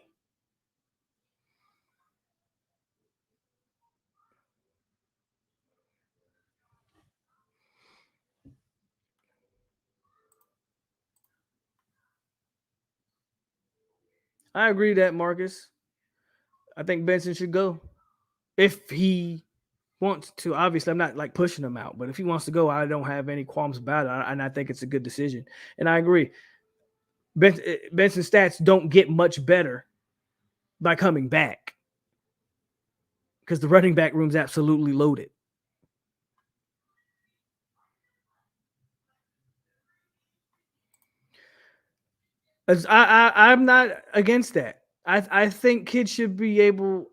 A: I agree that, Marcus. I think Benson should go if he wants to. Obviously, I'm not like pushing him out, but if he wants to go, I don't have any qualms about it, and I think it's a good decision. And I agree. Benson's stats don't get much better by coming back because the running back room's absolutely loaded. I'm not against that. I think kids should be able.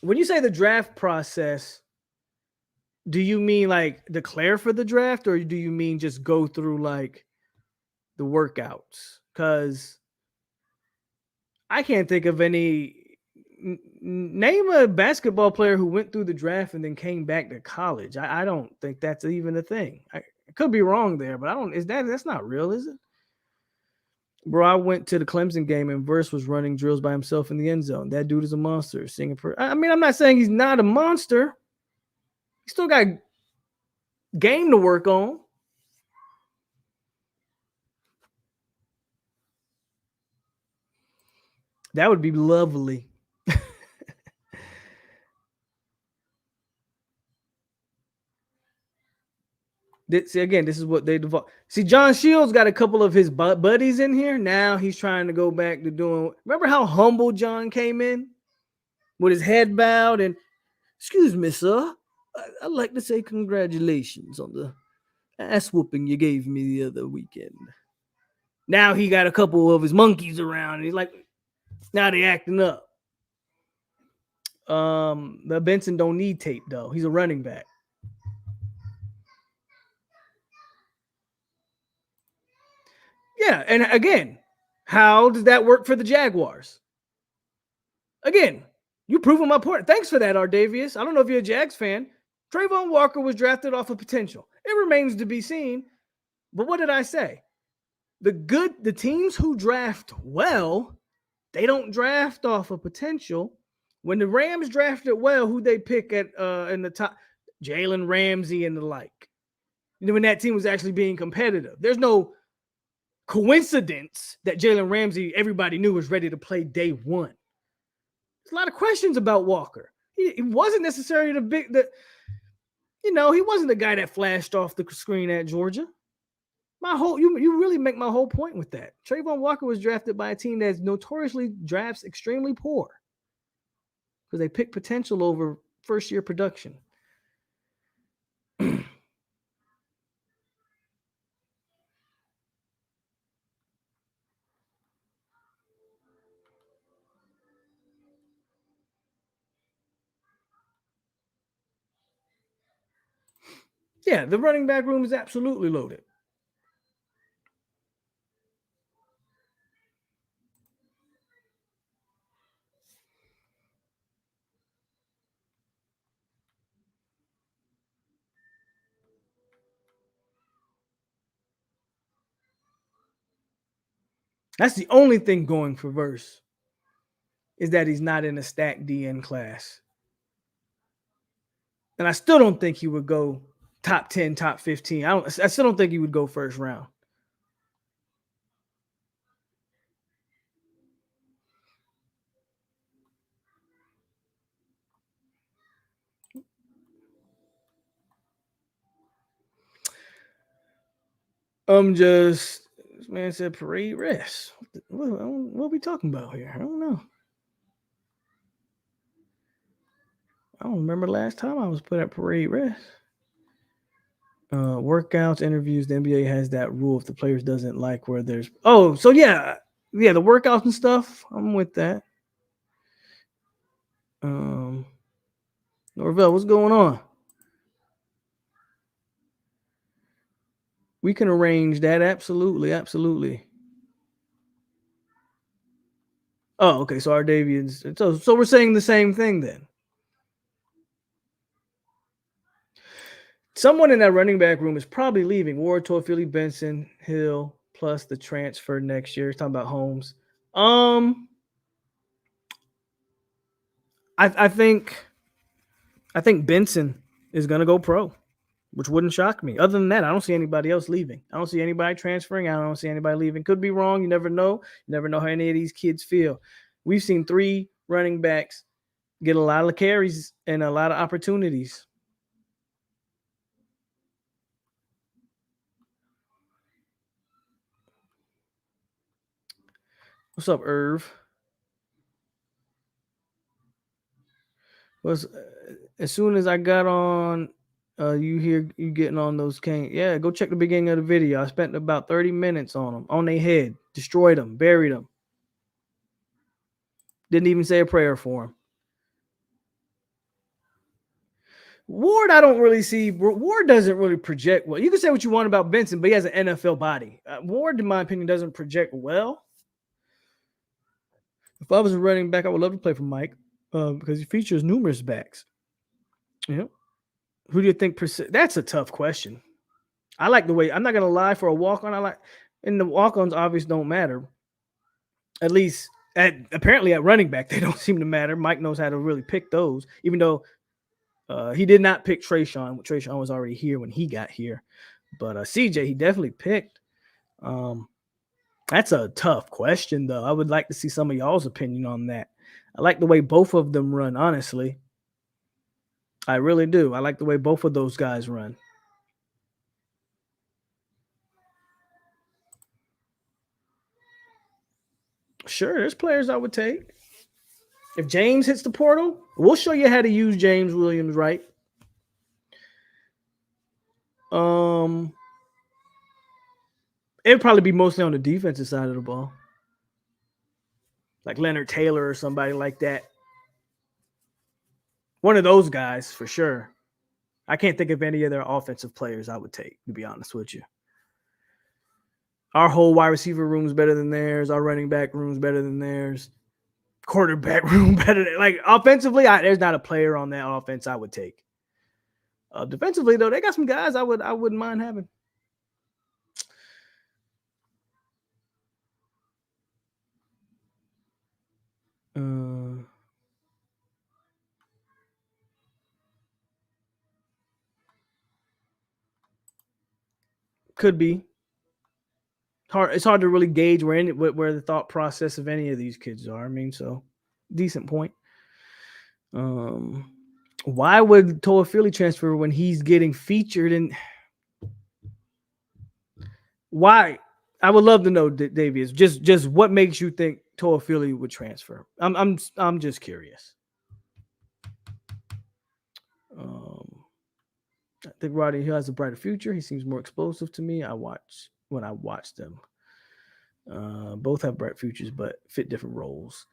A: When you say the draft process, do you mean like declare for the draft, or do you mean just go through like the workouts? Because I can't think of any. Name a basketball player who went through the draft and then came back to college. I don't think that's even a thing. I could be wrong there, but I don't. That's not real, is it? Bro, I went to the Clemson game and Verse was running drills by himself in the end zone. That dude is a monster. I mean, I'm not saying he's not a monster. He still got game to work on. That would be lovely. This is what they develop. See, John Shields got a couple of his buddies in here. Now he's trying to go back to doing. Remember how humble John came in with his head bowed and, excuse me, sir. I'd like to say congratulations on the ass whooping you gave me the other weekend. Now he got a couple of his monkeys around. And he's like, now they acting up. The Benson don't need tape though. He's a running back. Yeah, and again, how does that work for the Jaguars? Again, you proving my point. Thanks for that, Ardavius. I don't know if you're a Jags fan. Trayvon Walker was drafted off of potential. It remains to be seen. But what did I say? The teams who draft well, they don't draft off of potential. When the Rams drafted well, who they pick at in the top? Jalen Ramsey and the like. When that team was actually being competitive. There's no coincidence that Jalen Ramsey, everybody knew, was ready to play day one. There's a lot of questions about Walker. He wasn't necessarily he wasn't the guy that flashed off the screen at Georgia. You really make my whole point with that. Trayvon Walker was drafted by a team that notoriously drafts extremely poor because they pick potential over first year production. Yeah, the running back room is absolutely loaded. That's the only thing going for Verse is that he's not in a stacked DN class. And I still don't think he would go top 10, top 15. I still don't think he would go first round. This man said parade rest. What are we talking about here? I don't know. I don't remember the last time I was put at parade rest. Workouts, interviews. The NBA has that rule if the players doesn't like where there's. Oh, so yeah, the workouts and stuff. I'm with that. Norvell, what's going on? We can arrange that. Absolutely. Oh, okay. So our Davians. So we're saying the same thing then. Someone in that running back room is probably leaving. Ward, Toafili, Benson, Hill, plus the transfer next year. He's talking about Holmes. I think Benson is gonna go pro, which wouldn't shock me. Other than that, I don't see anybody else leaving. I don't see anybody transferring. I don't see anybody leaving. Could be wrong. You never know. You never know how any of these kids feel. We've seen 3 running backs get a lot of carries and a lot of opportunities. What's up, Irv? As soon as I got on, you hear you getting on those cane. Yeah, go check the beginning of the video. I spent about 30 minutes on them, on their head, destroyed them, buried them. Didn't even say a prayer for him. Ward, I don't really see. Ward doesn't really project well. You can say what you want about Benson, but he has an NFL body. Ward, in my opinion, doesn't project well. If I was a running back, I would love to play for Mike because he features numerous backs. Yeah. Who do you think? That's a tough question. I like the way, I'm not gonna lie, for a walk-on, and the walk-ons obviously don't matter. At least apparently at running back, they don't seem to matter. Mike knows how to really pick those, even though he did not pick Trayshawn. Trayshawn was already here when he got here. But CJ, he definitely picked. That's a tough question, though. I would like to see some of y'all's opinion on that. I like the way both of them run, honestly. I really do. I like the way both of those guys run. Sure, there's players I would take. If James hits the portal, we'll show you how to use James Williams right. It'd probably be mostly on the defensive side of the ball, like Leonard Taylor or somebody like that. One of those guys for sure. I can't think of any other offensive players I would take, to be honest with you. Our whole wide receiver room is better than theirs. Our running back room is better than theirs. Quarterback room better than, like, offensively, there's not a player on that offense I would take. Defensively, though, they got some guys I wouldn't mind having. Could be hard. It's hard to really gauge where the thought process of any of these kids are. I mean, so decent point. Why would Toa Philly transfer when he's getting featured? And why? I would love to know, Davies. Just what makes you think Toa Philly would transfer? I'm just curious. I think Roddy Hill has a brighter future. He seems more explosive to me. When I watch them. Both have bright futures, but fit different roles.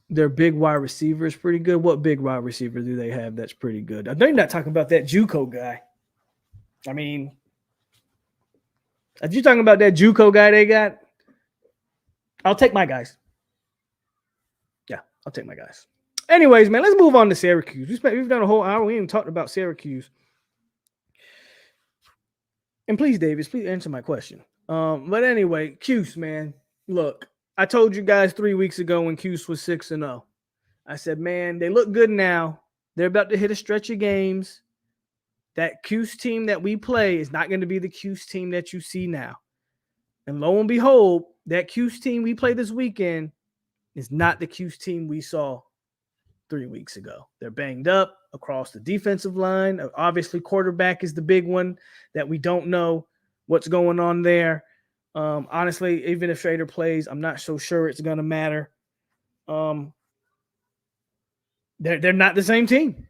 A: Their big wide receiver is pretty good. What big wide receiver do they have that's pretty good? I know you're not talking about that JUCO guy. I mean, if you're talking about that JUCO guy they got, I'll take my guys. Yeah, I'll take my guys. Anyways, man, let's move on to Syracuse. We've done a whole hour. We ain't talked about Syracuse. And please, Davis, please answer my question. But anyway, Cuse, man, look, I told you guys 3 weeks ago when Cuse was 6-0. I said, man, they look good now. They're about to hit a stretch of games. That Cuse team that we play is not going to be the Cuse team that you see now. And lo and behold, that Cuse team we play this weekend is not the Cuse team we saw 3 weeks ago. They're banged up across the defensive line. Obviously, quarterback is the big one that we don't know what's going on there. Honestly, even if Schrader plays, I'm not so sure it's going to matter. They're not the same team.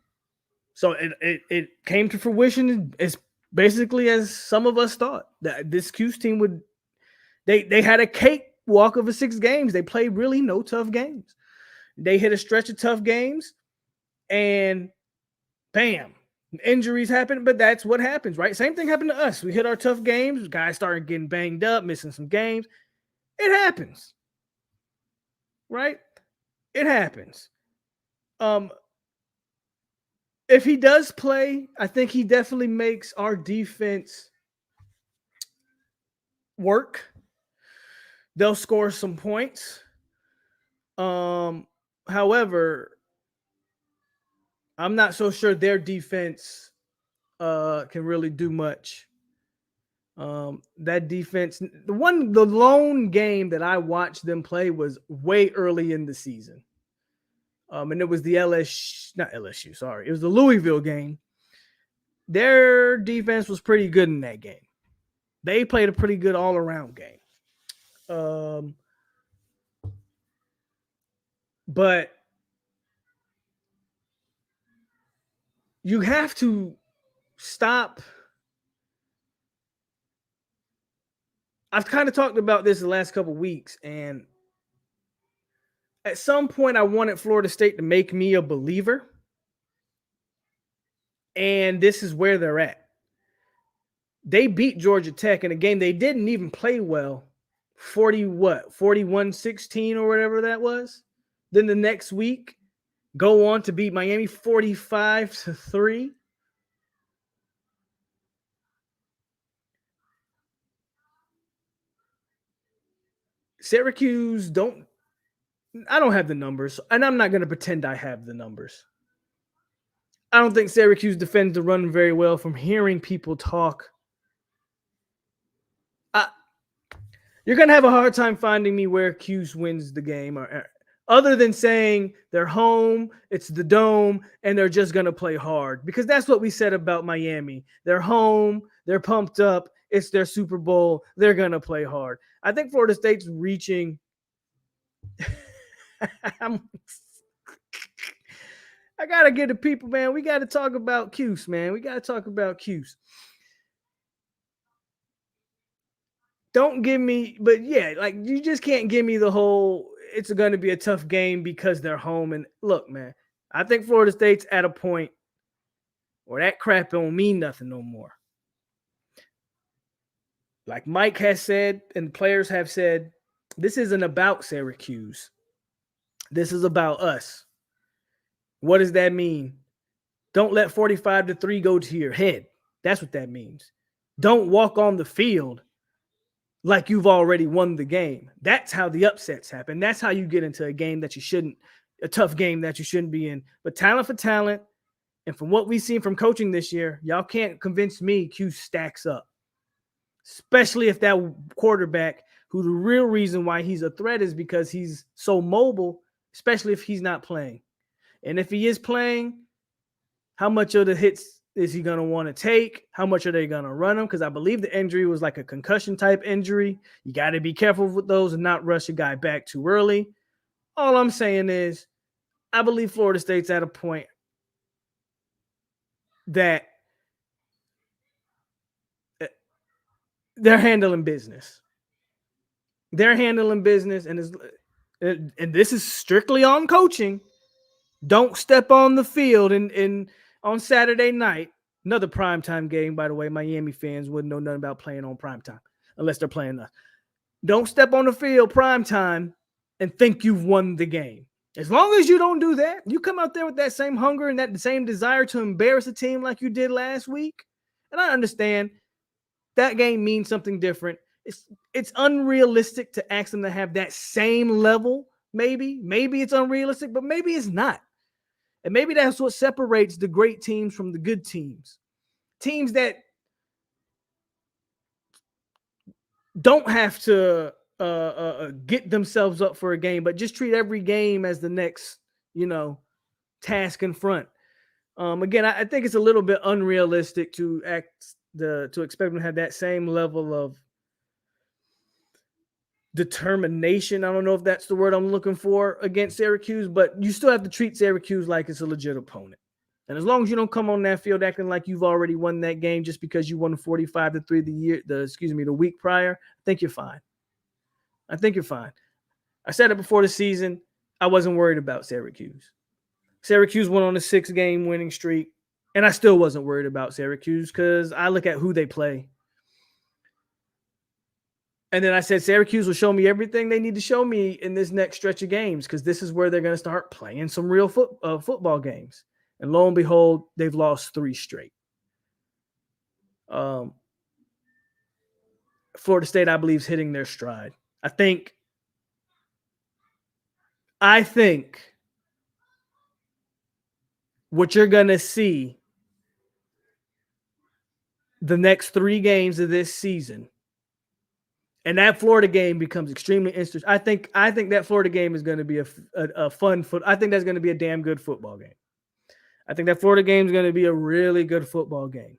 A: So it came to fruition as basically as some of us thought that this Cuse team would. They had a cakewalk of 6 games. They played really no tough games. They hit a stretch of tough games, and bam, injuries happen. But that's what happens, right? Same thing happened to us. We hit our tough games. Guys started getting banged up, missing some games. It happens, right? It happens. If he does play, I think he definitely makes our defense work. They'll score some points. However, I'm not so sure their defense can really do much. That defense, the lone game that I watched them play was way early in the season. And it was the LSU, sorry. It was the Louisville game. Their defense was pretty good in that game. They played a pretty good all-around game. But you have to stop. I've kind of talked about this the last couple of weeks, and at some point I wanted Florida State to make me a believer, and this is where they're at. They beat Georgia Tech in a game they didn't even play well. 41-16 or whatever that was. Then the next week, go on to beat Miami 45-3. Syracuse I don't have the numbers, and I'm not going to pretend I have the numbers. I don't think Syracuse defends the run very well from hearing people talk. You're going to have a hard time finding me where Cuse wins the game, other than saying they're home, it's the Dome, and they're just going to play hard. Because that's what we said about Miami. They're home, they're pumped up, it's their Super Bowl, they're going to play hard. I think Florida State's reaching. I got to get the people, man. We got to talk about Cuse, man. We got to talk about Cuse. Don't give me, but yeah, like you just can't give me the whole it's going to be a tough game because they're home. And look, man, I think Florida State's at a point where that crap don't mean nothing no more. Like Mike has said, and players have said, this isn't about Syracuse. This is about us. What does that mean? Don't let 45-3 go to your head. That's what that means. Don't walk on the field like you've already won the game. That's how the upsets happen. That's how you get into a game that you shouldn't, a tough game that you shouldn't be in. But talent for talent, and from what we've seen from coaching this year, y'all can't convince me Cuse stacks up. Especially if that quarterback, who the real reason why he's a threat is because he's so mobile, especially if he's not playing. And if he is playing, how much of the hits is he going to want to take? How much are they going to run him? Because I believe the injury was like a concussion type injury. You got to be careful with those and not rush a guy back too early. All I'm saying is I believe Florida State's at a point that they're handling business. They're handling business, and this is strictly on coaching. Don't step on the field and on Saturday night. Another primetime game, by the way. Miami fans wouldn't know nothing about playing on primetime unless they're playing us. Don't step on the field primetime and think you've won the game. As long as you don't do that, you come out there with that same hunger and that same desire to embarrass a team like you did last week. And I understand that game means something different. It's unrealistic to ask them to have that same level. Maybe it's unrealistic, but maybe it's not. And maybe that's what separates the great teams from the good teams. Teams that don't have to get themselves up for a game, but just treat every game as the next, task in front. Again, I think it's a little bit unrealistic to expect them to have that same level of determination. I don't know if that's the word I'm looking for against Syracuse, but you still have to treat Syracuse like it's a legit opponent. And as long as you don't come on that field acting like you've already won that game just because you won 45-3 the week prior, I think you're fine. I think you're fine. I said it before the season. I wasn't worried about Syracuse. Syracuse went on a 6-game winning streak, and I still wasn't worried about Syracuse because I look at who they play. And then I said Syracuse will show me everything they need to show me in this next stretch of games because this is where they're going to start playing some real football games. And lo and behold, they've lost 3 straight. Florida State, I believe, is hitting their stride. I think what you're going to see the next 3 games of this season, and that Florida game becomes extremely interesting. I think that Florida game is going to be a fun I think that's going to be a damn good football game. I think that Florida game is going to be a really good football game.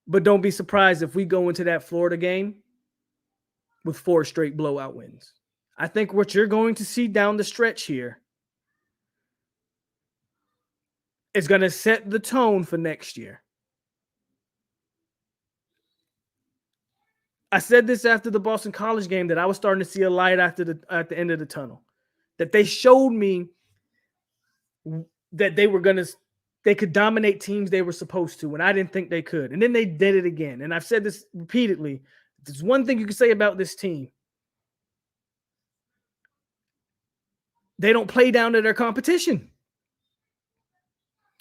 A: But don't be surprised if we go into that Florida game with 4 straight blowout wins. I think what you're going to see down the stretch here is going to set the tone for next year. I said this after the Boston College game that I was starting to see a light at the end of the tunnel. That they showed me that they could dominate teams they were supposed to, and I didn't think they could. And then they did it again. And I've said this repeatedly. There's one thing you can say about this team. they don't play down to their competition.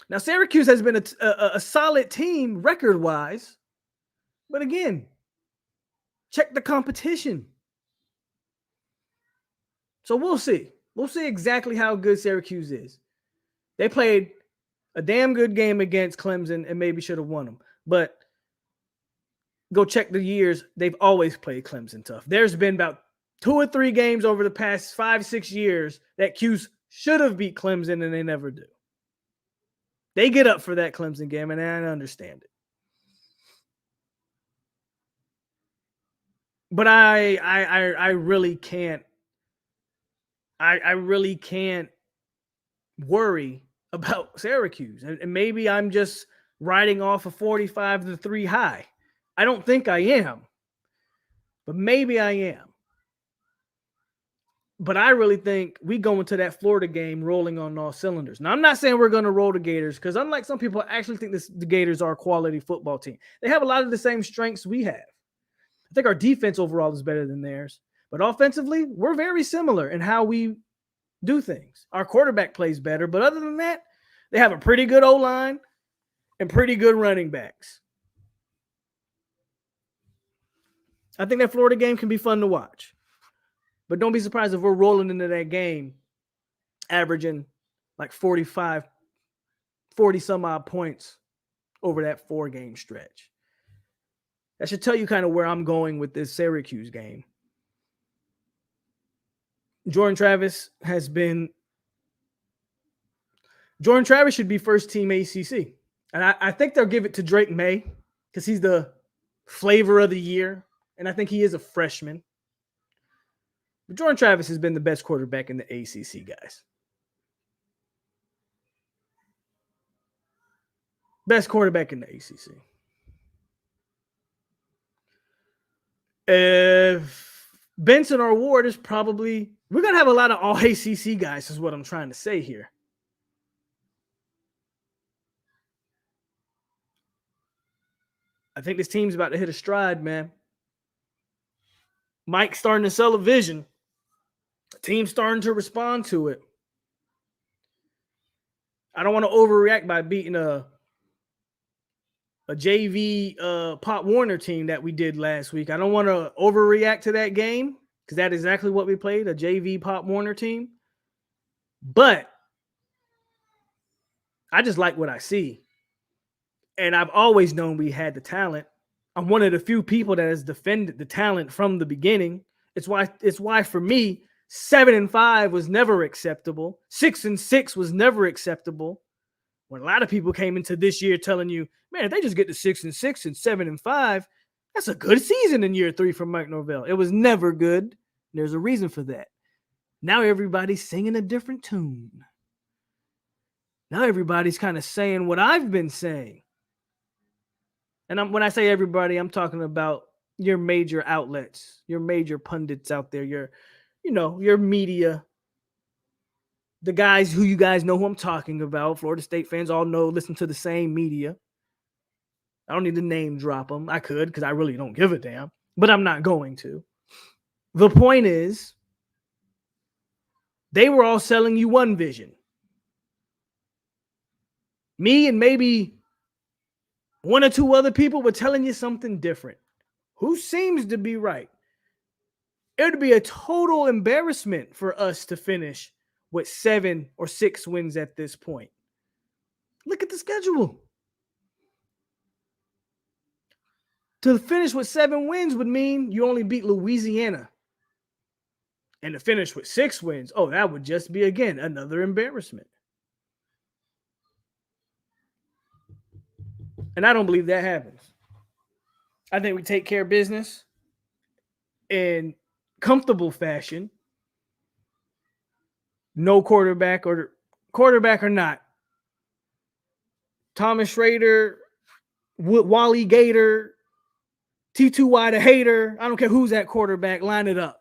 A: Now, Syracuse has been a solid team record-wise, but again, check the competition. So we'll see. We'll see exactly how good Syracuse is. They played a damn good game against Clemson and maybe should have won them. But go check the years. They've always played Clemson tough. There's been about 2 or 3 games over the past 5-6 years that Cuse should have beat Clemson and they never do. They get up for that Clemson game, and I understand it. But I really can't. I really can't worry about Syracuse. And maybe I'm just riding off a 45-3 high. I don't think I am, but maybe I am. But I really think we go into that Florida game rolling on all cylinders. Now, I'm not saying we're going to roll the Gators because unlike some people, I actually think the Gators are a quality football team. They have a lot of the same strengths we have. I think our defense overall is better than theirs. But offensively, we're very similar in how we do things. Our quarterback plays better. But other than that, they have a pretty good O-line and pretty good running backs. I think that Florida game can be fun to watch. But don't be surprised if we're rolling into that game averaging like 40 some odd points over that 4-game stretch. That should tell you kind of where I'm going with this Syracuse game. Jordan Travis should be first team ACC. And I think they'll give it to Drake May because he's the flavor of the year. And I think he is a freshman. But Jordan Travis has been the best quarterback in the ACC, guys. Best quarterback in the ACC. If Benson or Ward is probably, we're going to have a lot of all ACC guys is what I'm trying to say here. I think this team's about to hit a stride, man. Mike's starting to sell a vision. The team's starting to respond to it. I don't want to overreact by beating a JV Pop Warner team that we did last week. I don't want to overreact to that game because that's exactly what we played, a JV Pop Warner team. But I just like what I see. And I've always known we had the talent. I'm one of the few people that has defended the talent from the beginning. It's why for me, 7-5 was never acceptable. 6-6 was never acceptable. When a lot of people came into this year telling you, man, if they just get to 6-6 and 7-5, that's a good season in year 3 for Mike Norvell. It was never good. There's a reason for that. Now everybody's singing a different tune. Now everybody's kind of saying what I've been saying. And when I say everybody, I'm talking about your major outlets, your major pundits out there, your media, the guys who you guys know who I'm talking about. Florida State fans all know, listen to the same media. I don't need to name drop them. I could because I really don't give a damn, but I'm not going to. The point is, they were all selling you one vision. Me and maybe 1 or 2 other people were telling you something different. Who seems to be right? It would be a total embarrassment for us to finish with 7 or 6 wins at this point. Look at the schedule. To finish with 7 wins would mean you only beat Louisiana. And to finish with 6 wins, that would just be, again, another embarrassment. And I don't believe that happens. I think we take care of business in comfortable fashion. No quarterback or not. Thomas Schrader, Wally Gator, T2Y the hater. I don't care who's at quarterback. Line it up.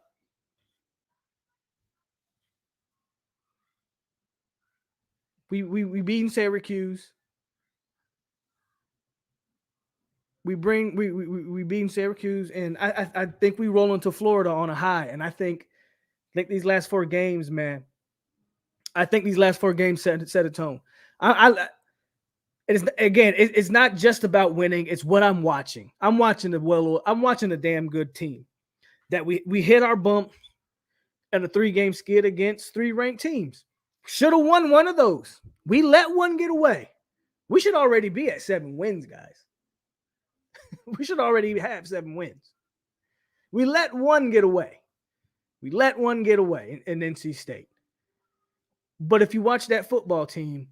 A: We beat Syracuse. We beat Syracuse, and I think we roll into Florida on a high. And I think these last 4 games, man, I think these last 4 games set a tone. It's not just about winning. It's what I'm watching. I'm watching a damn good team that we hit our bump in a 3-game skid against 3 ranked teams. Should have won one of those. We let one get away. We should already be at 7 wins, guys. We should already have 7 wins. We let one get away. We let one get away in NC State. But if you watch that football team,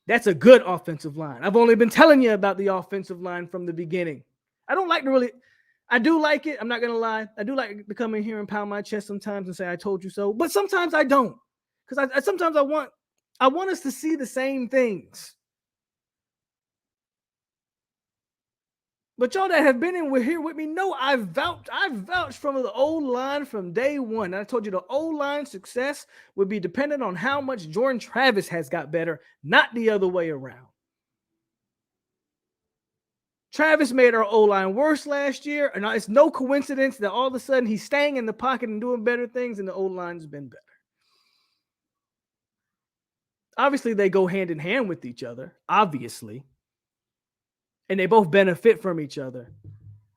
A: that's a good offensive line. I've only been telling you about the offensive line from the beginning. I do like it. I'm not going to lie. I do like to come in here and pound my chest sometimes and say, I told you so. But sometimes I don't. Because sometimes I want us to see the same things. But y'all that have been here with me know I've vouched from the old line from day one. And I told you the old line success would be dependent on how much Jordan Travis has got better, not the other way around. Travis made our O-line worse last year, and it's no coincidence that all of a sudden he's staying in the pocket and doing better things, and the O-line's been better. Obviously, they go hand in hand with each other, obviously. And they both benefit from each other.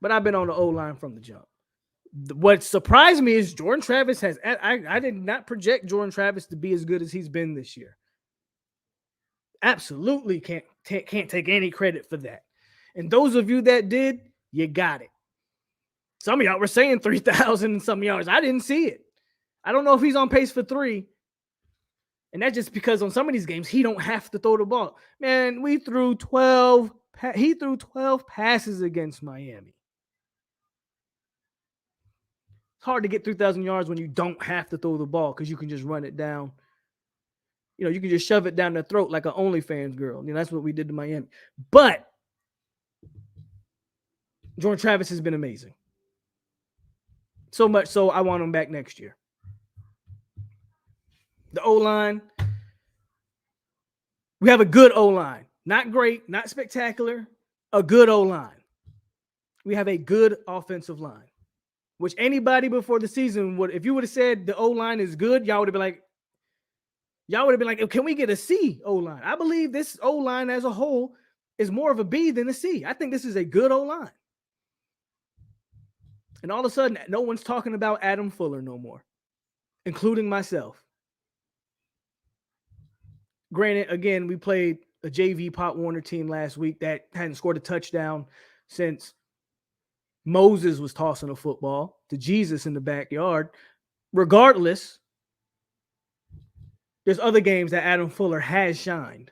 A: But I've been on the O-line from the jump. What surprised me is Jordan Travis I did not project Jordan Travis to be as good as he's been this year. Absolutely can't take any credit for that. And those of you that did, you got it. Some of y'all were saying 3,000 and some yards. I didn't see it. I don't know if he's on pace for 3. And that's just because on some of these games, he don't have to throw the ball. Man, he threw 12 passes against Miami. It's hard to get 3,000 yards when you don't have to throw the ball because you can just run it down. You know, you can just shove it down their throat like an OnlyFans girl. You know, that's what we did to Miami. But Jordan Travis has been amazing. So much so I want him back next year. The O-line. We have a good O-line. Not great, not spectacular. A good O-line. We have a good offensive line. Which anybody before the season would, if you would have said the O-line is good, y'all would have been like, can we get a C O-line? I believe this O-line as a whole is more of a B than a C. I think this is a good O-line. And all of a sudden, no one's talking about Adam Fuller no more, including myself. Granted, again, we played a JV Pop Warner team last week that hadn't scored a touchdown since Moses was tossing a football to Jesus in the backyard. Regardless, there's other games that Adam Fuller has shined.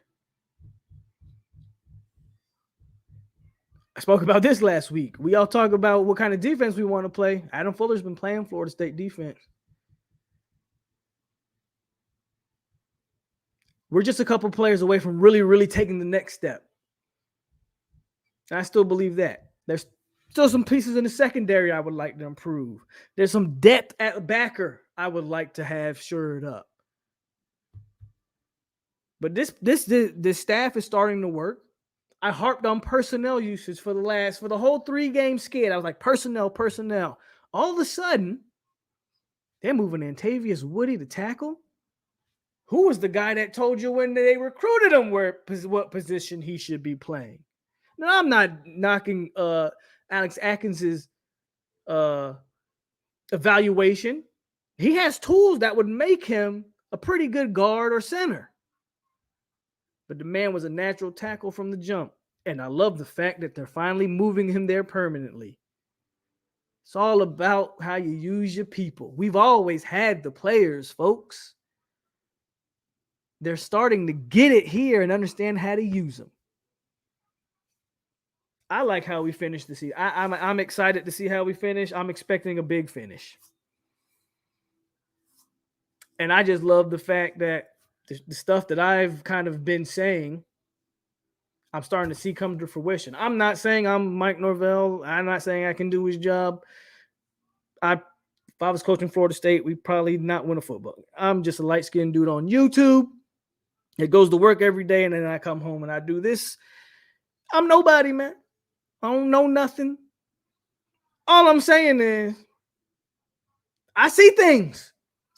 A: I spoke about this last week. We all talk about what kind of defense we want to play. Adam Fuller's been playing Florida State defense. We're just a couple players away from really, really taking the next step. And I still believe that. There's still some pieces in the secondary I would like to improve. There's some depth at backer I would like to have shored up. But this staff is starting to work. I harped on personnel usage for the whole 3-game skid. I was like, personnel. All of a sudden, they're moving Antavius Woody to tackle. Who was the guy that told you when they recruited him what position he should be playing? Now, I'm not knocking Alex Atkins's evaluation. He has tools that would make him a pretty good guard or center. But the man was a natural tackle from the jump. And I love the fact that they're finally moving him there permanently. It's all about how you use your people. We've always had the players, folks. They're starting to get it here and understand how to use them. I like how we finished the season. I'm excited to see how we finish. I'm expecting a big finish. And I just love the fact that the stuff that I've kind of been saying, I'm starting to see come to fruition. I'm not saying I'm Mike Norvell. I'm not saying I can do his job. If I was coaching Florida State, we'd probably not win a football. I'm just a light-skinned dude on YouTube. It goes to work every day, and then I come home and I do this. I'm nobody, man. I don't know nothing. All I'm saying is I see things.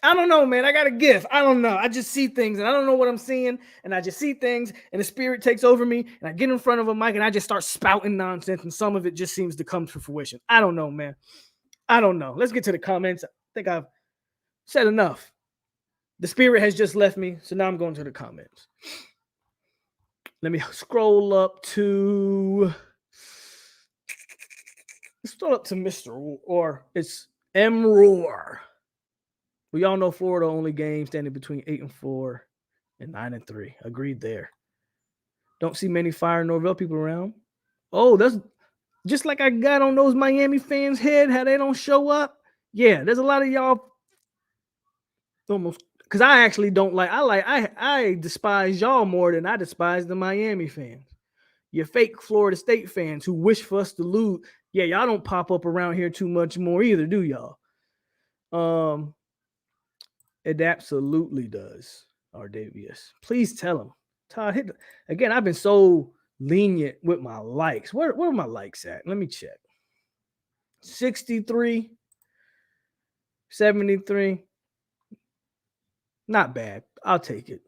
A: I don't know, man. I got a gift. I don't know. I just see things and I don't know what I'm seeing. And I just see things and the spirit takes over me. And I get in front of a mic and I just start spouting nonsense. And some of it just seems to come to fruition. I don't know, man. I don't know. Let's get to the comments. I think I've said enough. The spirit has just left me. So now I'm going to the comments. Let me scroll up to. Let's scroll up to Mr. Or it's M. Roar. We all know Florida only game standing between 8-4 and 9-3. Agreed there. Don't see many Fire Norvell people around. Oh, that's just like I got on those Miami fans' head, how they don't show up. Yeah, there's a lot of y'all almost because I actually don't like. I despise y'all more than I despise the Miami fans. You fake Florida State fans who wish for us to lose. Yeah, y'all don't pop up around here too much more either, do y'all? It absolutely does, Ardavius. Please tell him. Todd, hit again. I've been so lenient with my likes. Where are my likes at? Let me check. 63, 73. Not bad. I'll take it.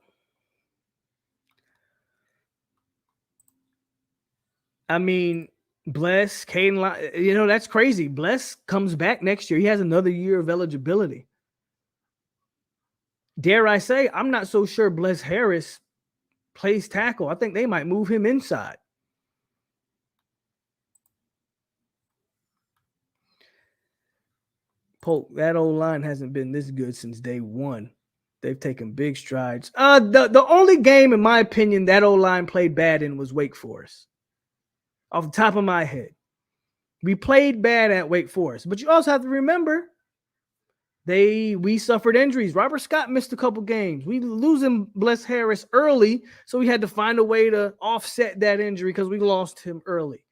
A: I mean, Bless, Caden, that's crazy. Bless comes back next year. He has another year of eligibility. Dare I say, I'm not so sure Bless Harris plays tackle. I think they might move him inside. Polk, that old line hasn't been this good since day one. They've taken big strides. The only game, in my opinion, that old line played bad in was Wake Forest. Off the top of my head. We played bad at Wake Forest. But you also have to remember, we suffered injuries. Robert Scott missed a couple games. We losing Bless Harris early, so we had to find a way to offset that injury because we lost him early.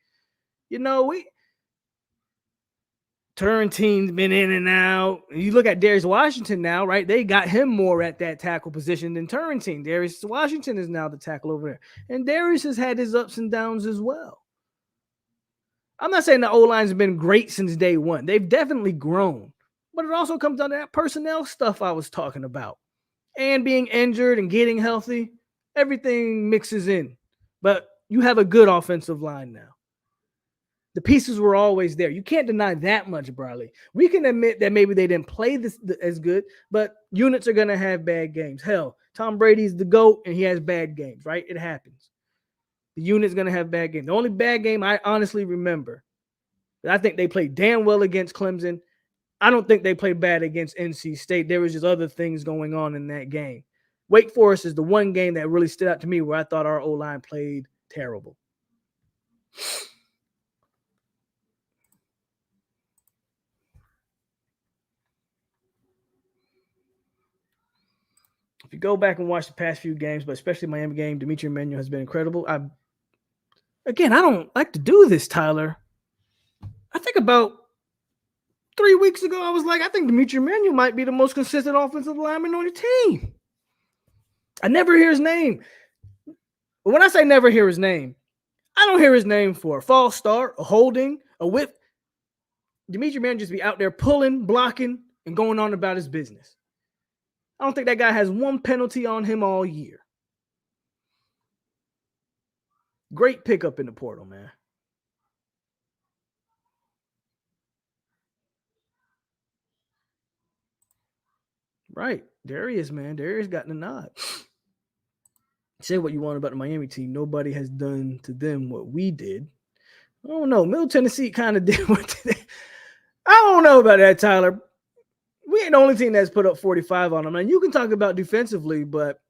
A: Turrentine's been in and out. You look at Darius Washington now, right? They got him more at that tackle position than Turrentine. Darius Washington is now the tackle over there. And Darius has had his ups and downs as well. I'm not saying the O-line's been great since day one. They've definitely grown. But it also comes down to that personnel stuff I was talking about. And being injured and getting healthy. Everything mixes in. But you have a good offensive line now. The pieces were always there. You can't deny that much, Bradley. We can admit that maybe they didn't play this as good, but units are going to have bad games. Hell, Tom Brady's the GOAT, and he has bad games, right? It happens. The unit's going to have bad games. The only bad game I honestly remember, I think they played damn well against Clemson. I don't think they played bad against NC State. There was just other things going on in that game. Wake Forest is the one game that really stood out to me where I thought our O-line played terrible. If you go back and watch the past few games, but especially Miami game, Dimitri Emmanuel has been incredible. I don't like to do this, Tyler. I think about 3 weeks ago, I was like, I think Dimitri Emmanuel might be the most consistent offensive lineman on your team. I never hear his name. But when I say never hear his name, I don't hear his name for a false start, a holding, a whip. Dimitri Emmanuel just be out there pulling, blocking, and going on about his business. I don't think that guy has one penalty on him all year. Great pickup in the portal, man. Right. Darius, man. Darius got the nod. Say what you want about the Miami team. Nobody has done to them what we did. I don't know. Middle Tennessee kind of did what they. I don't know about that, Tyler. We ain't the only team that's put up 45 on them. And you can talk about defensively, but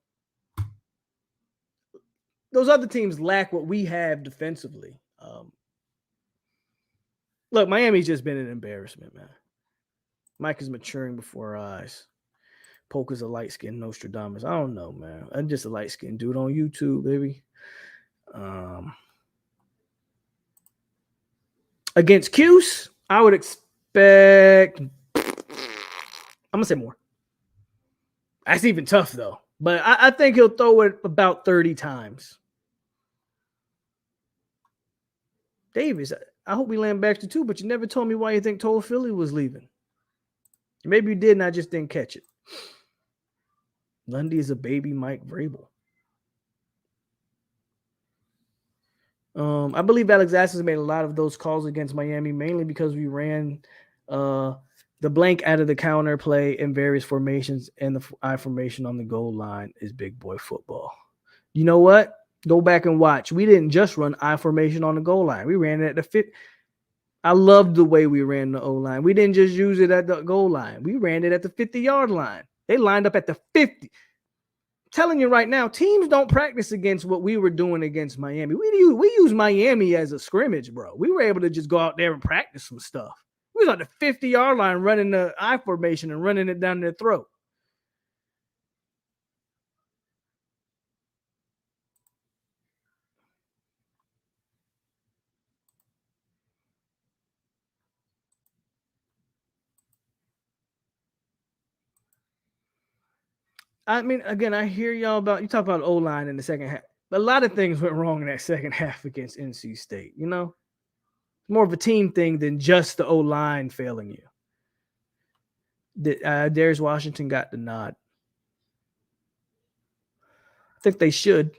A: those other teams lack what we have defensively. Look, Miami's just been an embarrassment, man. Mike is maturing before our eyes. Polk is a light-skinned Nostradamus. I don't know, man. I'm just a light-skinned dude on YouTube, baby. Against Cuse, I would expect. I'm going to say more. That's even tough, though. But I think he'll throw it about 30 times. Davis, I hope we land Baxter too, but you never told me why you think Toll Philly was leaving. Maybe you did and I just didn't catch it. Lundy is a baby Mike Vrabel. I believe Alex Assis made a lot of those calls against Miami, mainly because we ran the blank out of the counter play in various formations, and the I formation on the goal line is big boy football. You know what? Go back and watch. We didn't just run I formation on the goal line. We ran it at the fit. I loved the way we ran the O line. We didn't just use it at the goal line. We ran it at the 50-yard line. They lined up at the 50. Telling you right now, teams don't practice against what we were doing against Miami. We use Miami as a scrimmage, bro. We were able to just go out there and practice some stuff. We was on the 50-yard line running the I formation and running it down their throat. I mean, again, I hear y'all about you talk about O-line in the second half. But a lot of things went wrong in that second half against NC State, you know? More of a team thing than just the O-line failing you. Darius Washington got the nod. I think they should.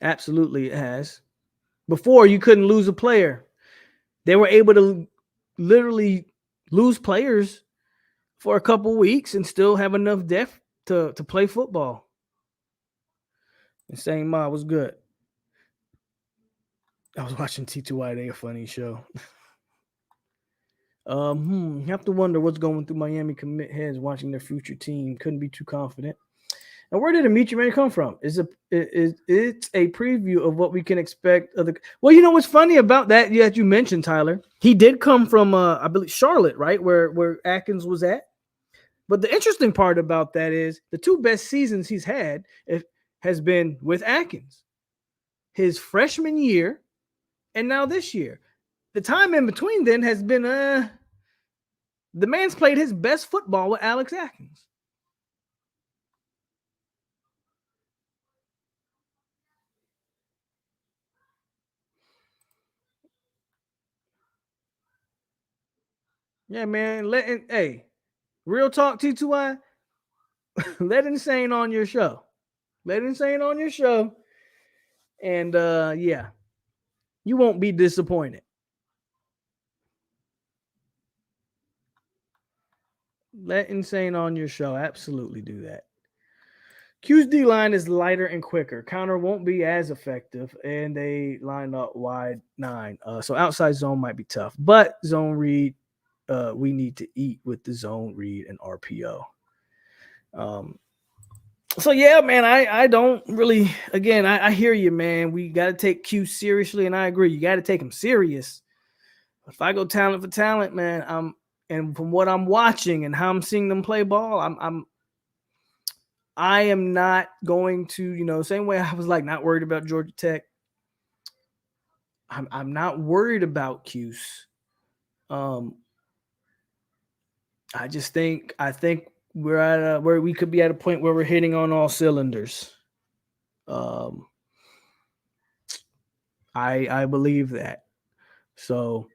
A: Absolutely, it has. Before, you couldn't lose a player. They were able to literally lose players for a couple weeks and still have enough depth to play football. Insane Ma was good. I was watching T2Y, a funny show. You have to wonder what's going through Miami commit heads watching their future team. Couldn't be too confident. And where did Amici Man come from? It's a preview of what we can expect of the. Well, you know what's funny about that? Yeah, you mentioned Tyler. He did come from I believe Charlotte, right, where Atkins was at. But the interesting part about that is the two best seasons he's had has been with Atkins. His freshman year, and now this year. The time in between then has been the man's played his best football with Alex Atkins. Yeah, man. Real talk, T2I. Let Insane on your show. Let Insane on your show. And yeah, you won't be disappointed. Let Insane on your show. Absolutely do that. Cuse D line is lighter and quicker. Counter won't be as effective, and they line up wide 9. So outside zone might be tough, but zone read, we need to eat with the zone read and RPO. So yeah, man, I don't really. Again, I hear you, man. We got to take Q seriously, and I agree. You got to take him serious. If I go talent for talent, man, and from what I'm watching and how I'm seeing them play ball, I am not going to, same way I was like not worried about Georgia Tech. I'm not worried about Cuse. I think we're at where we could be at a point where we're hitting on all cylinders. I believe that. So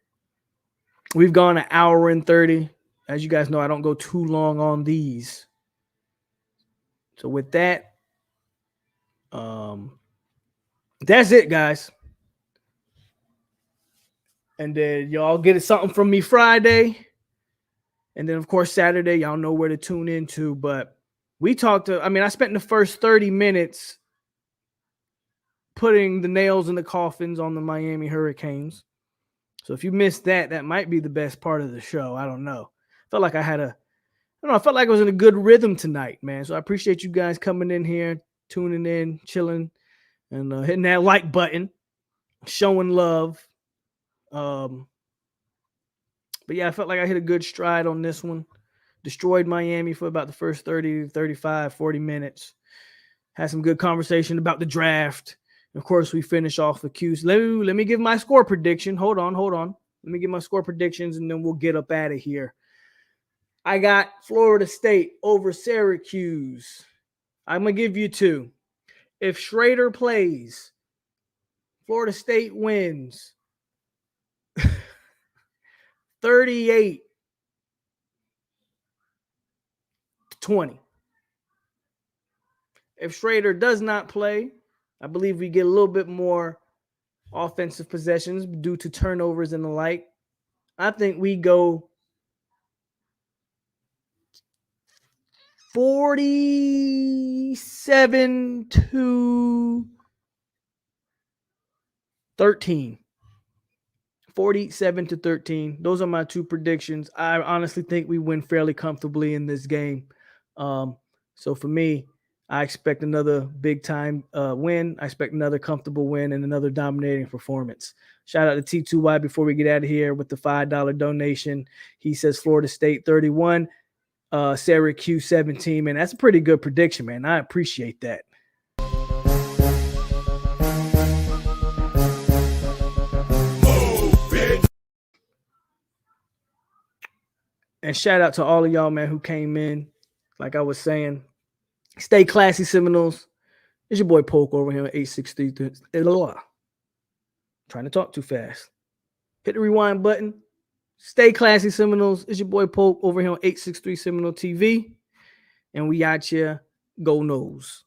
A: we've gone an hour and 30. As you guys know, I don't go too long on these. So with that, that's it, guys. And then y'all get something from me Friday. And then, of course, Saturday, y'all know where to tune into. But I spent the first 30 minutes putting the nails in the coffins on the Miami Hurricanes. So if you missed that, that might be the best part of the show. I don't know. I felt like I felt like I was in a good rhythm tonight, man. So I appreciate you guys coming in here, tuning in, chilling, and hitting that like button, showing love. But yeah, I felt like I hit a good stride on this one. Destroyed Miami for about the first 30, 35, 40 minutes. Had some good conversation about the draft. Of course, we finish off the Cuse. Let me give my score prediction. Hold on. Let me give my score predictions, and then we'll get up out of here. I got Florida State over Syracuse. I'm going to give you 2. If Schrader plays, Florida State wins 38-20. If Schrader does not play, I believe we get a little bit more offensive possessions due to turnovers and the like. I think we go 47-13. 47-13. Those are my two predictions. I honestly think we win fairly comfortably in this game. So for me, I expect another big time win. I expect another comfortable win and another dominating performance. Shout out to T2Y before we get out of here with the $5 donation. He says Florida State 31, Syracuse 17. Man, that's a pretty good prediction, man. I appreciate that. And shout out to all of y'all, man, who came in. Like I was saying, stay classy, Seminoles. It's your boy POLK over here on 863. Trying to talk too fast. Hit the rewind button. Stay classy, Seminoles. It's your boy POLK over here on 863 Seminole TV. And we out here. Go Noles.